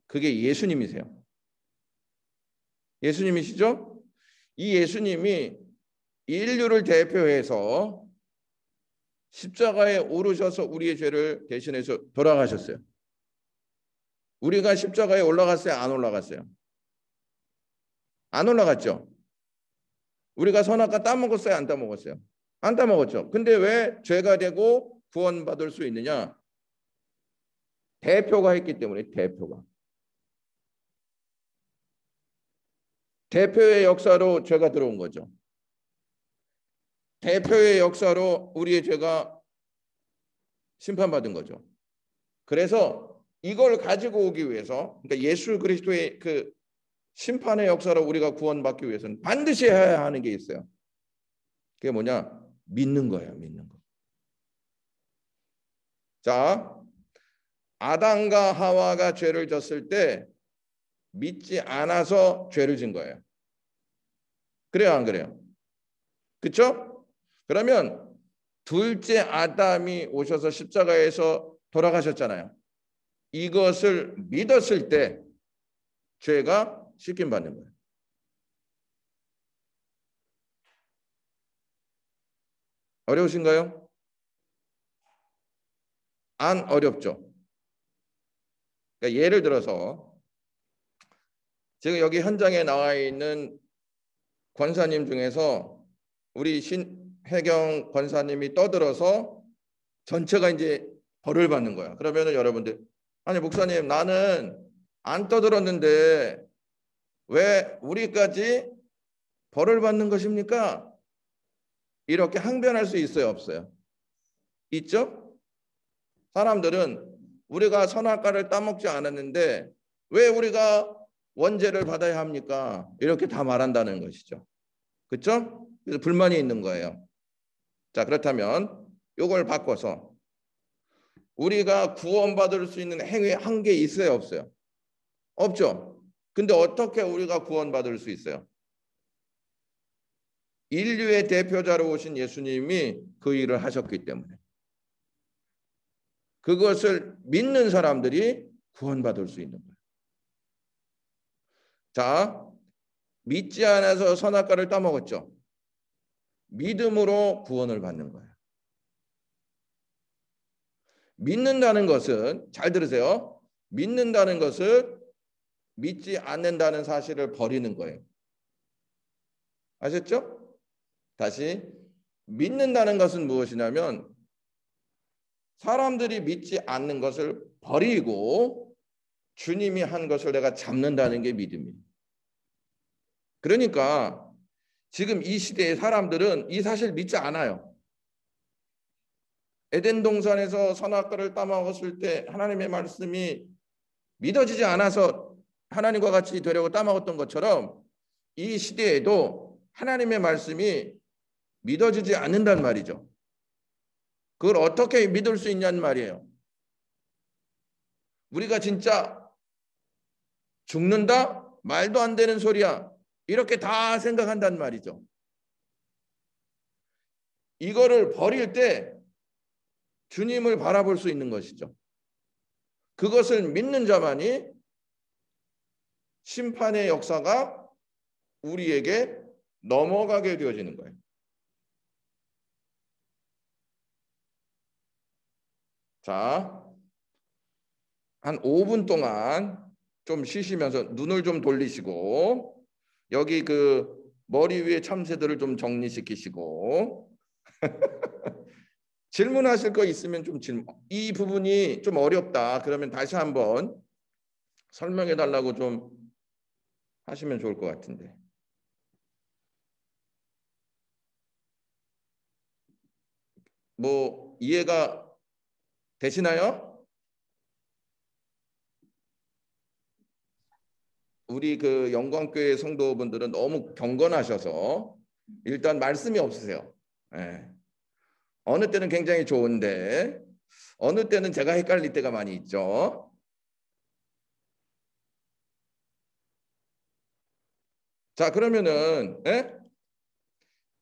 그게 예수님이세요. 예수님이시죠? 이 예수님이 인류를 대표해서 십자가에 오르셔서 우리의 죄를 대신해서 돌아가셨어요. 우리가 십자가에 올라갔어요? 안 올라갔어요? 안 올라갔죠? 우리가 선악과 따먹었어요? 안 따먹었어요? 안 따먹었죠. 근데 왜 죄가 되고 구원받을 수 있느냐? 대표가 했기 때문에 대표의 역사로 죄가 들어온 거죠. 대표의 역사로 우리의 죄가 심판받은 거죠. 그래서 이걸 가지고 오기 위해서 그러니까 예수 그리스도의 그 심판의 역사로 우리가 구원받기 위해서는 반드시 해야 하는 게 있어요. 그게 뭐냐? 믿는 거예요. 믿는 거. 자, 아담과 하와가 죄를 졌을 때 믿지 않아서 죄를 진 거예요. 그래요, 안 그래요? 그렇죠? 그러면 둘째 아담이 오셔서 십자가에서 돌아가셨잖아요. 이것을 믿었을 때 죄가 씻김 받는 거예요. 어려우신가요? 안 어렵죠? 그러니까 예를 들어서 지금 여기 현장에 나와 있는 권사님 중에서 우리 신혜경 권사님이 떠들어서 전체가 이제 벌을 받는 거야. 그러면은 여러분들 아니 목사님 나는 안 떠들었는데 왜 우리까지 벌을 받는 것입니까? 이렇게 항변할 수 있어요, 없어요? 있죠? 사람들은 우리가 선악과를 따먹지 않았는데 왜 우리가 원죄를 받아야 합니까? 이렇게 다 말한다는 것이죠. 그렇죠? 그래서 불만이 있는 거예요. 자, 그렇다면 이걸 바꿔서 우리가 구원받을 수 있는 행위 한 개 있어요, 없어요? 없죠. 근데 어떻게 우리가 구원받을 수 있어요? 인류의 대표자로 오신 예수님이 그 일을 하셨기 때문에 그것을 믿는 사람들이 구원받을 수 있는 거예요. 자, 믿지 않아서 선악과를 따먹었죠. 믿음으로 구원을 받는 거예요. 믿는다는 것은, 잘 들으세요. 믿는다는 것은 믿지 않는다는 사실을 버리는 거예요. 아셨죠? 다시, 믿는다는 것은 무엇이냐면 사람들이 믿지 않는 것을 버리고 주님이 한 것을 내가 잡는다는 게 믿음이에요. 그러니까 지금 이 시대의 사람들은 이 사실 믿지 않아요. 에덴 동산에서 선악과를 따먹었을 때 하나님의 말씀이 믿어지지 않아서 하나님과 같이 되려고 따먹었던 것처럼 이 시대에도 하나님의 말씀이 믿어지지 않는단 말이죠. 그걸 어떻게 믿을 수 있냐는 말이에요. 우리가 진짜 죽는다? 말도 안 되는 소리야. 이렇게 다 생각한단 말이죠. 이거를 버릴 때 주님을 바라볼 수 있는 것이죠. 그것을 믿는 자만이 심판의 역사가 우리에게 넘어가게 되어지는 거예요. 자, 한 5분 동안 좀 쉬시면서 눈을 좀 돌리시고 여기 그 머리 위에 참새들을 좀 정리시키시고 질문하실 거 있으면 좀 질문. 이 부분이 좀 어렵다. 그러면 다시 한번 설명해 달라고 좀 하시면 좋을 것 같은데. 뭐 이해가 되시나요? 우리 그 영광교회 성도분들은 너무 경건하셔서 일단 말씀이 없으세요. 예. 어느 때는 굉장히 좋은데 어느 때는 제가 헷갈릴 때가 많이 있죠. 자, 그러면은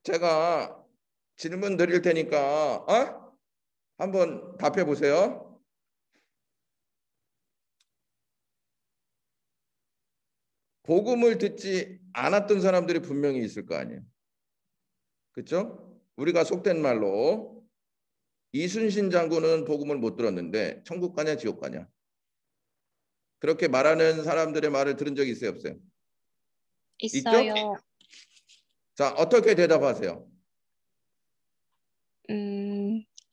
제가 질문 드릴 테니까 한번 답해 보세요. 복음을 듣지 않았던 사람들이 분명히 있을 거 아니에요. 그렇죠? 우리가 속된 말로 이순신 장군은 복음을 못 들었는데 천국 가냐 지옥 가냐. 그렇게 말하는 사람들의 말을 들은 적이 있어요, 없어요? 있죠? 있어요. 자, 어떻게 대답하세요?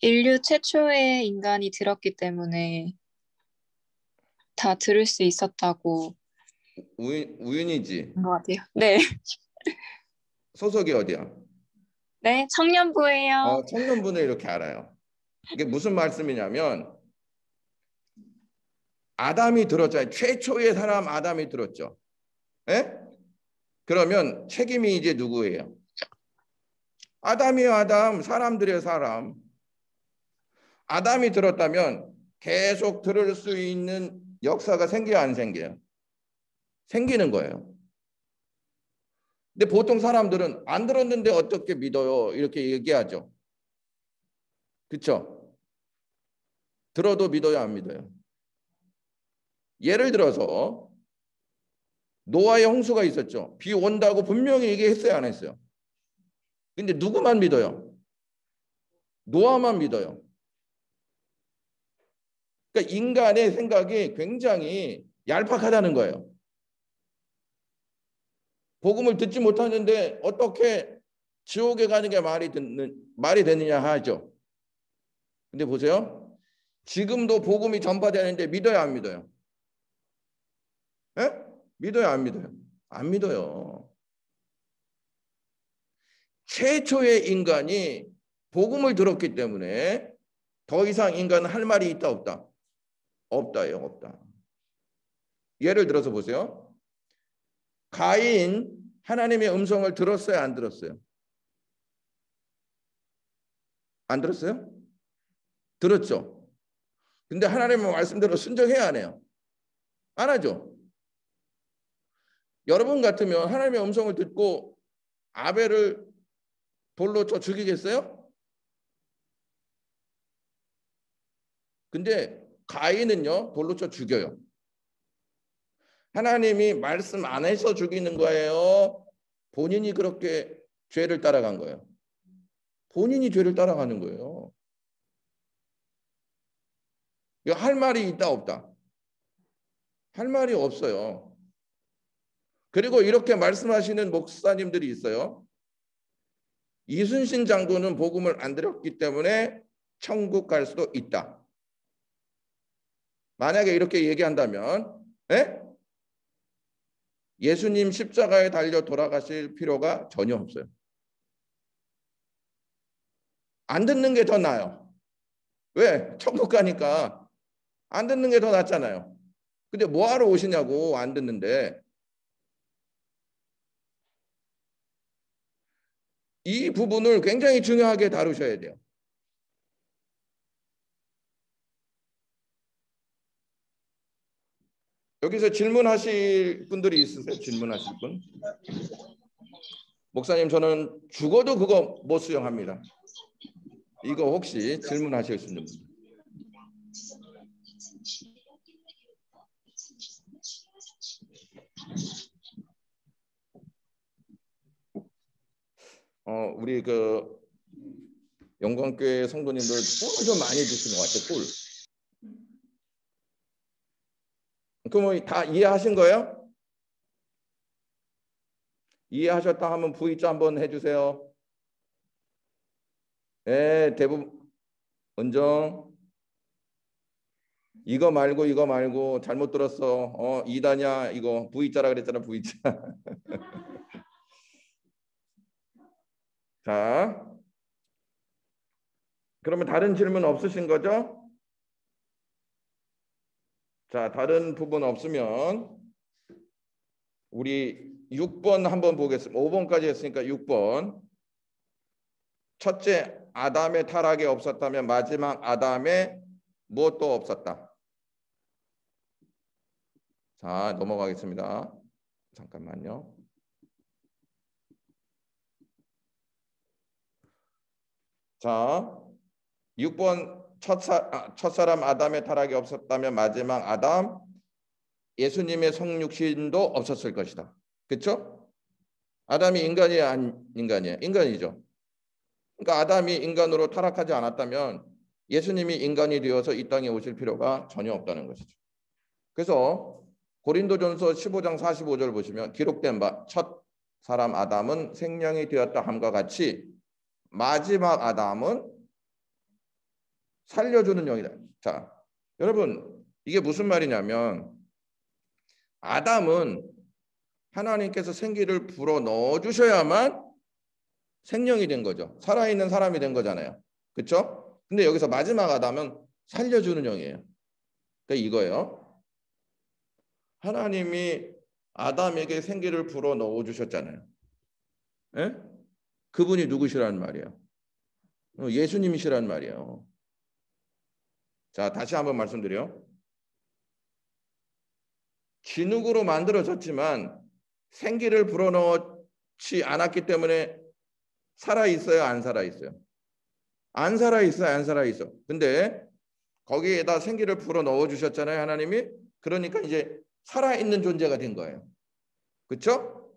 인류 최초의 인간이 들었기 때문에 다 들을 수 있었다고 우윤이지. 한 것 같아요. 네. 소속이 어디야? 네, 청년부예요. 청년분을 이렇게 알아요. 이게 무슨 말씀이냐면 아담이 들었잖아요. 최초의 사람 아담이 들었죠. 예? 그러면 책임이 이제 누구예요? 아담이에요, 아담. 사람들의 사람. 아담이 들었다면 계속 들을 수 있는 역사가 생겨요, 안 생겨요? 생기는 거예요. 근데 보통 사람들은 안 들었는데 어떻게 믿어요? 이렇게 얘기하죠. 그렇죠? 들어도 믿어요, 안 믿어요? 예를 들어서 노아의 홍수가 있었죠. 비 온다고 분명히 얘기했어요, 안 했어요? 근데 누구만 믿어요? 노아만 믿어요. 그러니까 인간의 생각이 굉장히 얄팍하다는 거예요. 복음을 듣지 못하는데 어떻게 지옥에 가는 게 말이 되느냐 하죠. 근데 보세요. 지금도 복음이 전파되는데 믿어요, 안 믿어요? 예? 믿어요, 안 믿어요? 안 믿어요. 최초의 인간이 복음을 들었기 때문에 더 이상 인간은 할 말이 있다, 없다? 없다요, 없다. 예를 들어서 보세요. 가인 하나님의 음성을 들었어요, 안 들었어요? 안 들었어요? 들었죠? 근데 하나님의 말씀대로 순종해야 하네요. 안 하죠? 여러분 같으면 하나님의 음성을 듣고 아벨을 돌로 쳐 죽이겠어요? 근데 가인은요, 돌로 쳐 죽여요. 하나님이 말씀 안 해서 죽이는 거예요? 본인이 그렇게 죄를 따라간 거예요. 본인이 죄를 따라가는 거예요. 할 말이 있다 없다? 할 말이 없어요. 그리고 이렇게 말씀하시는 목사님들이 있어요. 이순신 장군은 복음을 안 들었기 때문에 천국 갈 수도 있다. 만약에 이렇게 얘기한다면 예수님 십자가에 달려 돌아가실 필요가 전혀 없어요. 안 듣는 게 더 나아요. 왜? 천국 가니까 안 듣는 게 더 낫잖아요. 근데 뭐하러 오시냐고 안 듣는데. 이 부분을 굉장히 중요하게 다루셔야 돼요. 여기서 질문하실 분들이 있으세요? 질문하실 분? 목사님, 저는 죽어도 그거 못 수용합니다. 이거 혹시 질문하실 수 있는 분? 우리 그 영광교회 성도님들 꿀 좀 많이 드시는 것 같아요. 꿀. 그럼 다 이해하신 거예요? 이해하셨다 하면 V자 한번 해주세요. 네, 대부분 은정. 이거 말고 잘못 들었어. 이다냐 이거 V자라 그랬잖아. V자. 자, 그러면 다른 질문 없으신 거죠? 자, 다른 부분 없으면 우리 6번 한번 보겠습니다. 5번까지 했으니까 6번. 첫째, 아담의 타락이 없었다면 마지막 아담의 무엇도 없었다. 자, 넘어가겠습니다. 잠깐만요. 자, 6번 첫사람 아담의 타락이 없었다면 마지막 아담 예수님의 성육신도 없었을 것이다. 그렇죠? 아담이 인간이에요, 안 인간이에요? 인간이죠. 그러니까 아담이 인간으로 타락하지 않았다면 예수님이 인간이 되어서 이 땅에 오실 필요가 전혀 없다는 것이죠. 그래서 고린도전서 15장 45절 보시면 기록된 바 첫 사람 아담은 생명이 되었다 함과 같이 마지막 아담은 살려주는 영이다. 자, 여러분 이게 무슨 말이냐면 아담은 하나님께서 생기를 불어 넣어 주셔야만 생명이 된 거죠. 살아있는 사람이 된 거잖아요. 그렇죠? 근데 여기서 마지막 아담은 살려주는 영이에요. 그러니까 이거예요. 하나님이 아담에게 생기를 불어 넣어 주셨잖아요. 예? 그분이 누구시라는 말이에요? 예수님이시라는 말이에요. 자, 다시 한번 말씀드려. 진흙으로 만들어졌지만 생기를 불어넣지 않았기 때문에 살아있어요? 안 살아있어요? 안 살아있어요? 안 살아있어? 근데 거기에다 생기를 불어넣어 주셨잖아요, 하나님이. 그러니까 이제 살아있는 존재가 된 거예요. 그렇죠?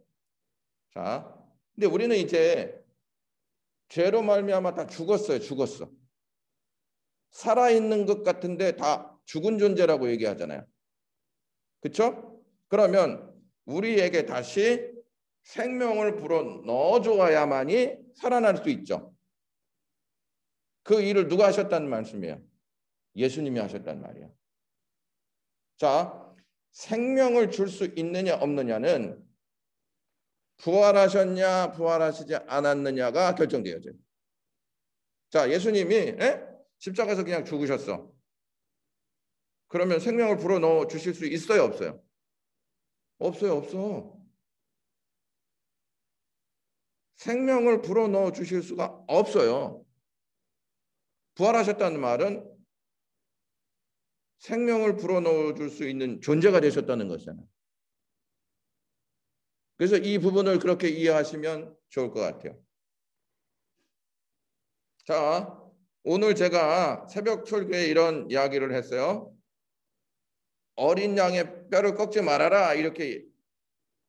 자, 근데 우리는 이제 죄로 말미암아 다 죽었어요. 죽었어. 살아있는 것 같은데 다 죽은 존재라고 얘기하잖아요. 그렇죠? 그러면 우리에게 다시 생명을 불어 넣어 주어야만이 살아날 수 있죠. 그 일을 누가 하셨다는 말씀이에요? 예수님이 하셨단 말이에요. 자, 생명을 줄 수 있느냐 없느냐는 부활하셨냐 부활하시지 않았느냐가 결정되어져요. 자, 예수님이 십자가에서 그냥 죽으셨어. 그러면 생명을 불어넣어 주실 수 있어요 없어요? 없어요. 없어. 생명을 불어넣어 주실 수가 없어요. 부활하셨다는 말은 생명을 불어넣어 줄 수 있는 존재가 되셨다는 것이잖아요. 그래서 이 부분을 그렇게 이해하시면 좋을 것 같아요. 자, 오늘 제가 새벽 설교에 이런 이야기를 했어요. 어린 양의 뼈를 꺾지 말아라 이렇게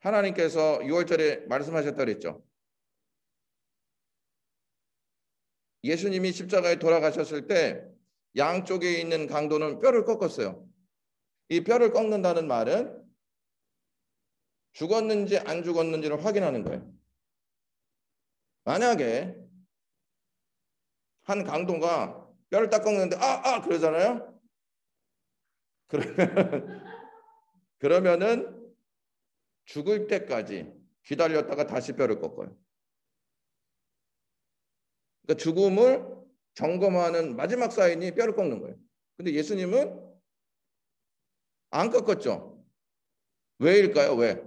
하나님께서 6월절에 말씀하셨다 그랬죠. 예수님이 십자가에 돌아가셨을 때 양쪽에 있는 강도는 뼈를 꺾었어요. 이 뼈를 꺾는다는 말은 죽었는지 안 죽었는지를 확인하는 거예요. 만약에 한 강도가 뼈를 딱 꺾는데 그러잖아요. 그러면은 죽을 때까지 기다렸다가 다시 뼈를 꺾어요. 그러니까 죽음을 점검하는 마지막 사인이 뼈를 꺾는 거예요. 근데 예수님은 안 꺾었죠. 왜일까요? 왜?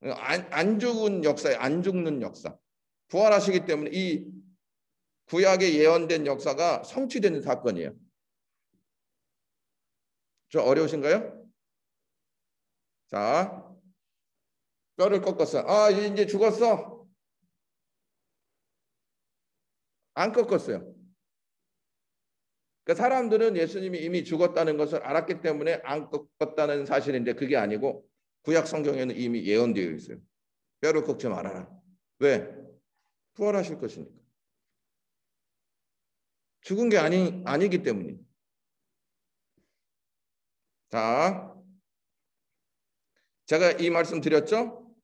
안 죽은 역사에 안 죽는 역사. 부활하시기 때문에 이 구약에 예언된 역사가 성취되는 사건이에요. 좀 어려우신가요? 자, 뼈를 꺾었어. 이제 죽었어. 안 꺾었어요. 그러니까 사람들은 예수님이 이미 죽었다는 것을 알았기 때문에 안 꺾었다는 사실인데 그게 아니고 구약 성경에는 이미 예언되어 있어요. 뼈를 꺾지 말아라. 왜? 부활하실 것이니까. 죽은 게 아니기 때문이에요. 자, 제가 이 말씀 드렸죠?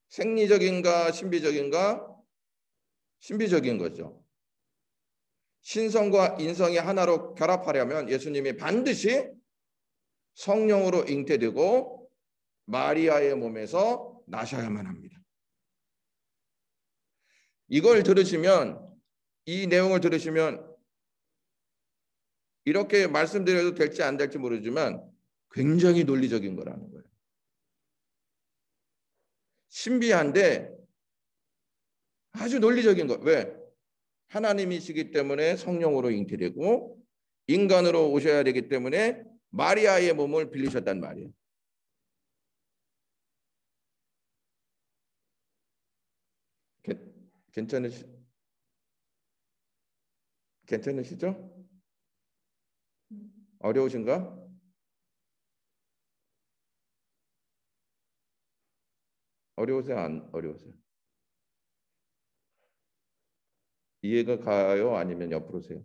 생리적인가 신비적인가? 신비적인 거죠. 신성과 인성이 하나로 결합하려면 예수님이 반드시 성령으로 잉태되고 마리아의 몸에서 나셔야만 합니다. 이걸 들으시면 이 내용을 들으시면 이렇게 말씀드려도 될지 안 될지 모르지만 굉장히 논리적인 거라는 거예요. 신비한데 아주 논리적인 거. 왜? 하나님이시기 때문에 성령으로 잉태되고 인간으로 오셔야 되기 때문에 마리아의 몸을 빌리셨단 말이에요. 괜찮으시죠? 어려우신가? 어려우세요? 안 어려우세요? 이해가 가요? 아니면 옆으로세요?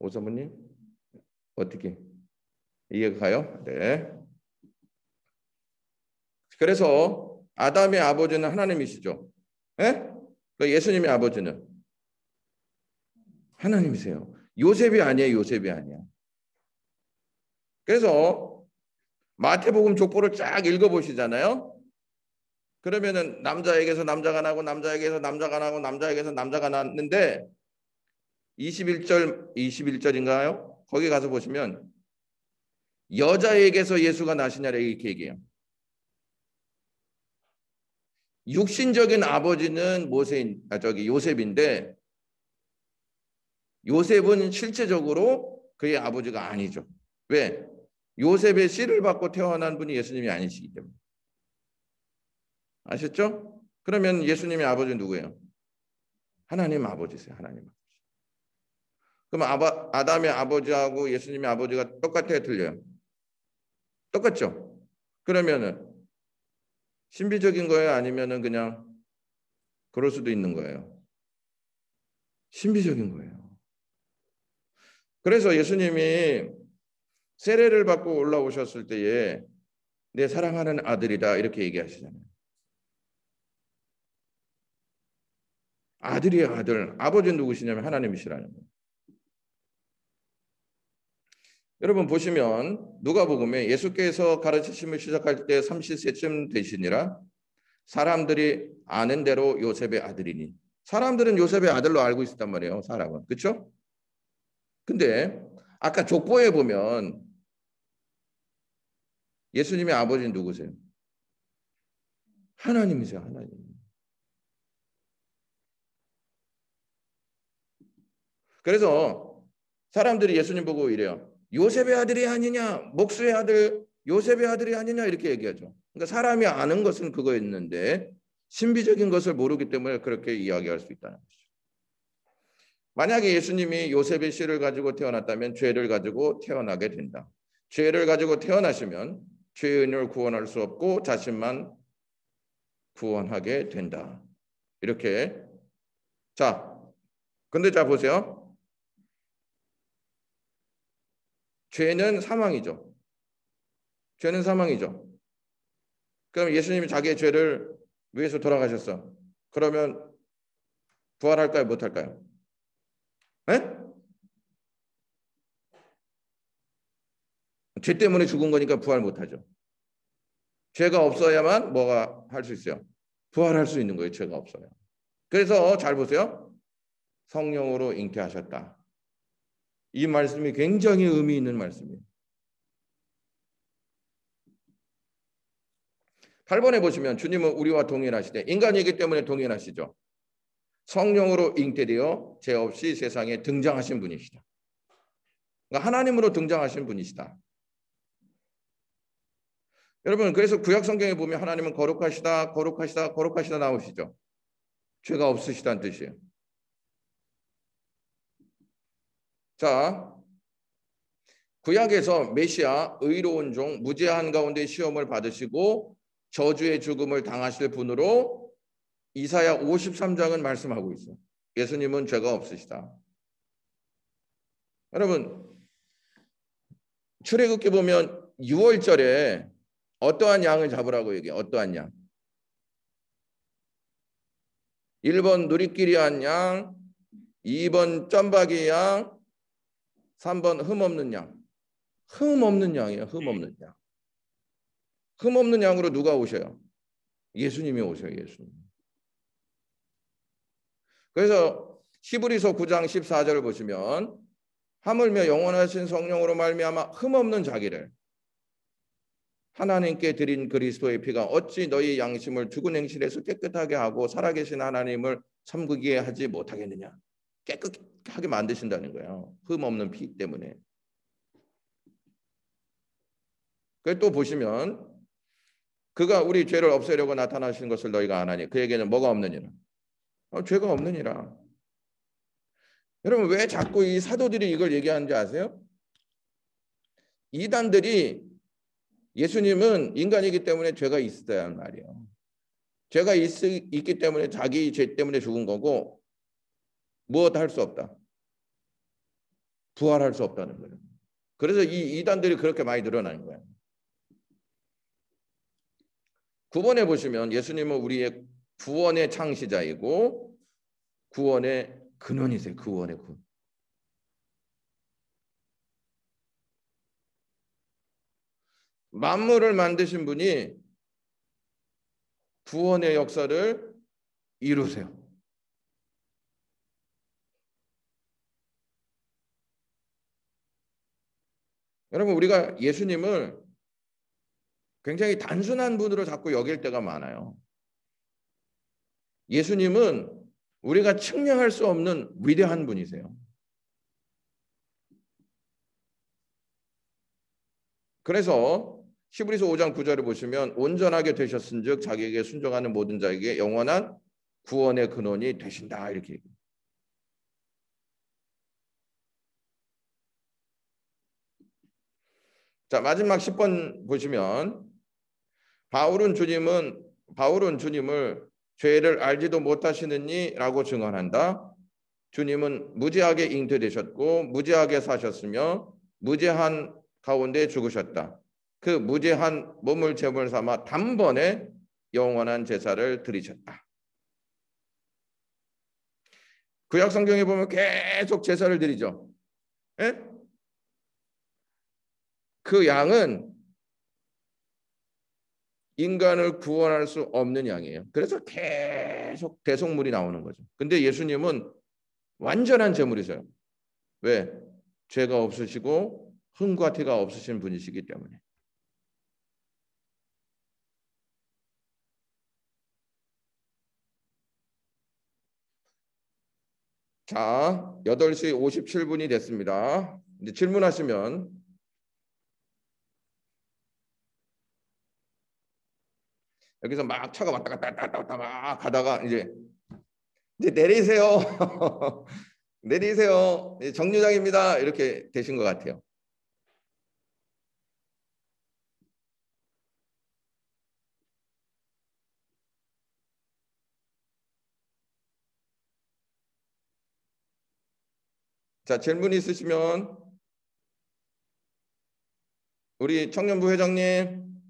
오사모님? 어떻게? 이해가 가요? 네. 그래서 아담의 아버지는 하나님이시죠. 네? 예수님의 아버지는 하나님이세요. 요셉이 아니에요. 요셉이 아니야. 그래서 마태복음 족보를 쫙 읽어보시잖아요. 그러면은 남자에게서 남자가 나고 남자에게서 남자가 나고 남자에게서 남자가 났는데 21절인가요? 거기 가서 보시면 여자에게서 예수가 나시냐라 이렇게 얘기해요. 육신적인 아버지는 요셉인데 요셉은 실제적으로 그의 아버지가 아니죠. 왜? 요셉의 씨를 받고 태어난 분이 예수님이 아니시기 때문에. 아셨죠? 그러면 예수님의 아버지는 누구예요? 하나님 아버지세요. 하나님 아버지. 그럼 아담의 아버지하고 예수님의 아버지가 똑같아요? 틀려요? 똑같죠? 그러면은 신비적인 거예요? 아니면은 그냥 그럴 수도 있는 거예요? 신비적인 거예요. 그래서 예수님이 세례를 받고 올라오셨을 때에 내 사랑하는 아들이다 이렇게 얘기하시잖아요. 아들이에요, 아들. 아버지는 누구시냐면 하나님이시라는 거예요. 여러분 보시면 누가복음에 예수께서 가르치심을 시작할 때 30세쯤 되시니라 사람들이 아는 대로 요셉의 아들이니. 사람들은 요셉의 아들로 알고 있었단 말이에요. 사람은. 그렇죠? 근데 아까 족보에 보면 예수님의 아버지는 누구세요? 하나님이세요, 하나님. 그래서 사람들이 예수님 보고 이래요. 요셉의 아들이 아니냐, 목수의 아들, 요셉의 아들이 아니냐 이렇게 얘기하죠. 그러니까 사람이 아는 것은 그거였는데 신비적인 것을 모르기 때문에 그렇게 이야기할 수 있다는 것이죠. 만약에 예수님이 요셉의 씨를 가지고 태어났다면 죄를 가지고 태어나게 된다. 죄를 가지고 태어나시면 죄인을 구원할 수 없고 자신만 구원하게 된다. 이렇게. 자, 근데 자 보세요. 죄는 사망이죠. 죄는 사망이죠. 그럼 예수님이 자기의 죄를 위해서 돌아가셨어. 그러면 부활할까요? 못할까요? 네? 죄 때문에 죽은 거니까 부활 못하죠. 죄가 없어야만 뭐가 할 수 있어요? 부활할 수 있는 거예요. 죄가 없어요. 그래서 잘 보세요. 성령으로 잉태하셨다. 이 말씀이 굉장히 의미 있는 말씀이에요. 8번에 보시면 주님은 우리와 동일하시되 인간이기 때문에 동일하시죠. 성령으로 잉태되어 죄 없이 세상에 등장하신 분이시다. 그러니까 하나님으로 등장하신 분이시다. 여러분 그래서 구약 성경에 보면 하나님은 거룩하시다 거룩하시다 거룩하시다 나오시죠. 죄가 없으시다는 뜻이에요. 자, 구약에서 메시아 의로운 종 무죄한 가운데 시험을 받으시고 저주의 죽음을 당하실 분으로 이사야 53장은 말씀하고 있어요. 예수님은 죄가 없으시다. 여러분 출애굽기 보면 6월절에 어떠한 양을 잡으라고 얘기해요. 어떠한 양. 1번 누리끼리한 양, 2번 점박이 양, 3번 흠없는 양. 흠없는 양이에요. 흠없는 양. 흠없는 양으로 누가 오셔요? 예수님이 오셔요. 예수님. 그래서 히브리서 9장 14절을 보시면 하물며 영원하신 성령으로 말미암아 흠없는 자기를 하나님께 드린 그리스도의 피가 어찌 너희 양심을 죽은 행실에서 깨끗하게 하고 살아계신 하나님을 섬기게 하지 못하겠느냐. 깨끗하게 만드신다는 거예요. 흠없는 피 때문에. 그래서 또 보시면 그가 우리 죄를 없애려고 나타나신 것을 너희가 안 하니 그에게는 뭐가 없느니라. 죄가 없느니라. 여러분 왜 자꾸 이 사도들이 이걸 얘기하는지 아세요? 이단들이 예수님은 인간이기 때문에 죄가 있어야 하는 말이에요. 죄가 있기 때문에 자기 죄 때문에 죽은 거고 무엇 할 수 없다. 부활할 수 없다는 거예요. 그래서 이 이단들이 그렇게 많이 늘어나는 거예요. 9번에 보시면 예수님은 우리의 구원의 창시자이고 구원의 근원이세요. 구원의 근원. 만물을 만드신 분이 구원의 역사를 이루세요. 여러분 우리가 예수님을 굉장히 단순한 분으로 자꾸 여길 때가 많아요. 예수님은 우리가 측량할 수 없는 위대한 분이세요. 그래서 히브리서 5장 9절을 보시면 온전하게 되셨은즉 자기에게 순종하는 모든 자에게 영원한 구원의 근원이 되신다 이렇게 얘기해요. 자 마지막 10번 보시면 바울은 주님을 죄를 알지도 못하시느니 라고 증언한다. 주님은 무죄하게 잉태되셨고 무죄하게 사셨으며 무죄한 가운데 죽으셨다. 그 무죄한 몸을 제물 삼아 단번에 영원한 제사를 드리셨다. 구약 성경에 보면 계속 제사를 드리죠. 예? 그 양은 인간을 구원할 수 없는 양이에요. 그래서 계속 대속물이 나오는 거죠. 근데 예수님은 완전한 제물이세요. 왜? 죄가 없으시고 흠과 티가 없으신 분이시기 때문에. 자, 8시 57분이 됐습니다. 이제 질문하시면 여기서 막 차가 왔다 갔다 막 가다가 이제 내리세요. 내리세요. 정류장입니다. 이렇게 되신 것 같아요. 자, 질문 있으시면 우리 청년부 회장님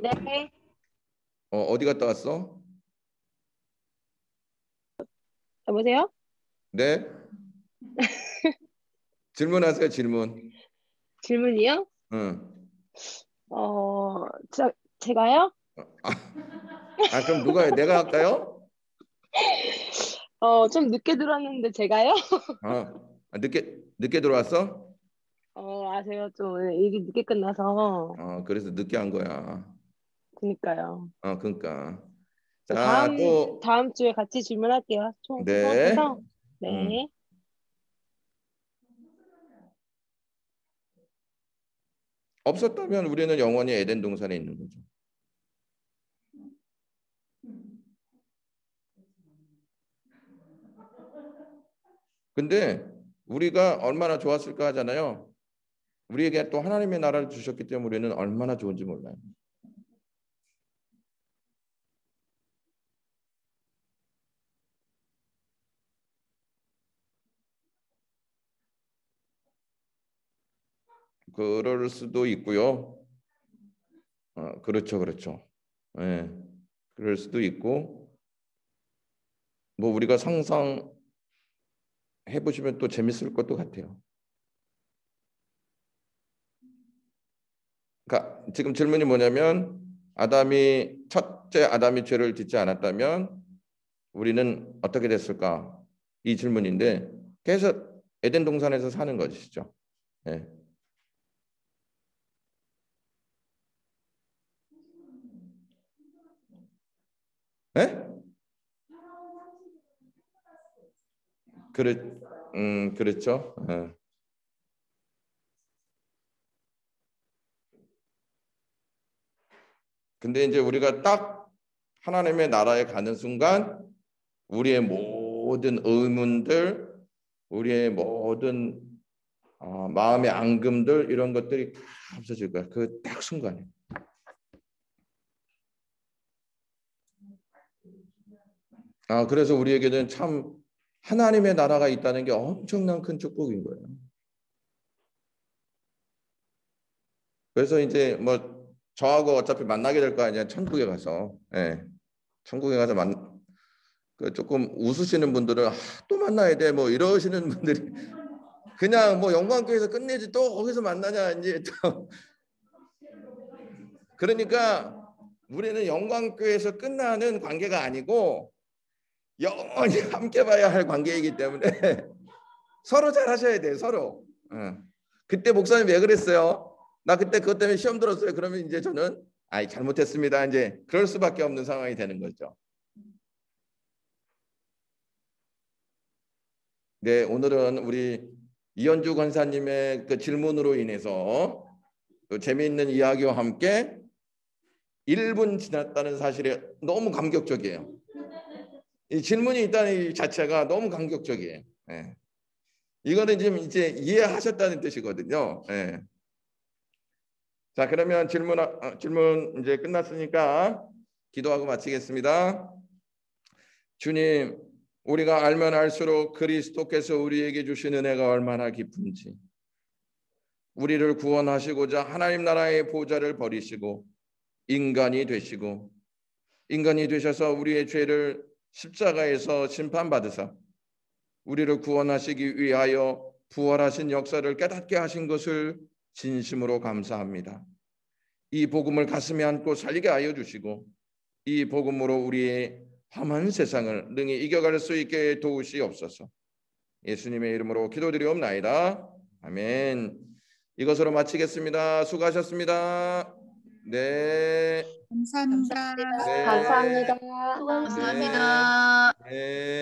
네. 어디 갔다 왔어? 여보세요? 네. 질문하세요. 질문. 질문이요? 응. 제가요? 그럼 누가 해? 내가 할까요? 좀 늦게 들었는데 제가요? 늦게 들어왔어? 제가 좀 일이 늦게 끝나서 그래서 늦게 한 거야. 그니까요. 그러니까. 네, 자, 또 다음 주에 같이 질문할게요. 네. 통합해서. 음. 네. 없었다면 우리는 영원히 에덴 동산에 있는 거죠. 근데 우리가 얼마나 좋았을까 하잖아요. 우리에게 또 하나님의 나라를 주셨기 때문에 우리는 얼마나 좋은지 몰라요. 그럴 수도 있고요. 그렇죠, 그렇죠. 예, 그럴 수도 있고, 뭐 우리가 상상해 보시면 또 재밌을 것도 같아요. 그러니까 지금 질문이 뭐냐면 첫째 아담이 죄를 짓지 않았다면 우리는 어떻게 됐을까? 이 질문인데 계속 에덴 동산에서 사는 것이죠. 예. 예? 그렇, 그렇죠. 예. 근데 이제 우리가 딱 하나님의 나라에 가는 순간 우리의 모든 의문들, 우리의 모든 마음의 앙금들 이런 것들이 다 없어질 거야. 그 딱 순간에. 그래서 우리에게는 참 하나님의 나라가 있다는 게 엄청난 큰 축복인 거예요. 그래서 이제 뭐 저하고 어차피 만나게 될 거 아니야. 천국에 가서. 예. 천국에 가서 조금 웃으시는 분들은 또 만나야 돼 뭐 이러시는 분들이 그냥 뭐 영광교회에서 끝내지 또 거기서 만나냐 이제 또 그러니까 우리는 영광교회에서 끝나는 관계가 아니고 영원히 함께 봐야 할 관계이기 때문에 서로 잘 하셔야 돼요. 서로. 그때 목사님 왜 그랬어요? 나 그때 그것 때문에 시험 들었어요. 그러면 이제 저는 잘못했습니다. 이제 그럴 수밖에 없는 상황이 되는 거죠. 네, 오늘은 우리 이현주 권사님의 그 질문으로 인해서 그 재미있는 이야기와 함께 1분 지났다는 사실에 너무 감격적이에요. 이 질문이 있다는 이 자체가 너무 감격적이에요. 예. 이거는 지금 이제 이해하셨다는 뜻이거든요. 예. 자, 그러면 질문 이제 끝났으니까 기도하고 마치겠습니다. 주님, 우리가 알면 알수록 그리스도께서 우리에게 주신 은혜가 얼마나 깊은지, 우리를 구원하시고자 하나님 나라의 보좌를 버리시고 인간이 되시고 인간이 되셔서 우리의 죄를 십자가에서 심판받으사 우리를 구원하시기 위하여 부활하신 역사를 깨닫게 하신 것을 진심으로 감사합니다. 이 복음을 가슴에 안고 살게 하여 주시고 이 복음으로 우리의 험한 세상을 능히 이겨갈 수 있게 도우시옵소서. 예수님의 이름으로 기도드리옵나이다. 아멘. 이것으로 마치겠습니다. 수고하셨습니다. 네. 감사합니다. 감사합니다. 네. 감사합니다. 수고하셨습니다. 네.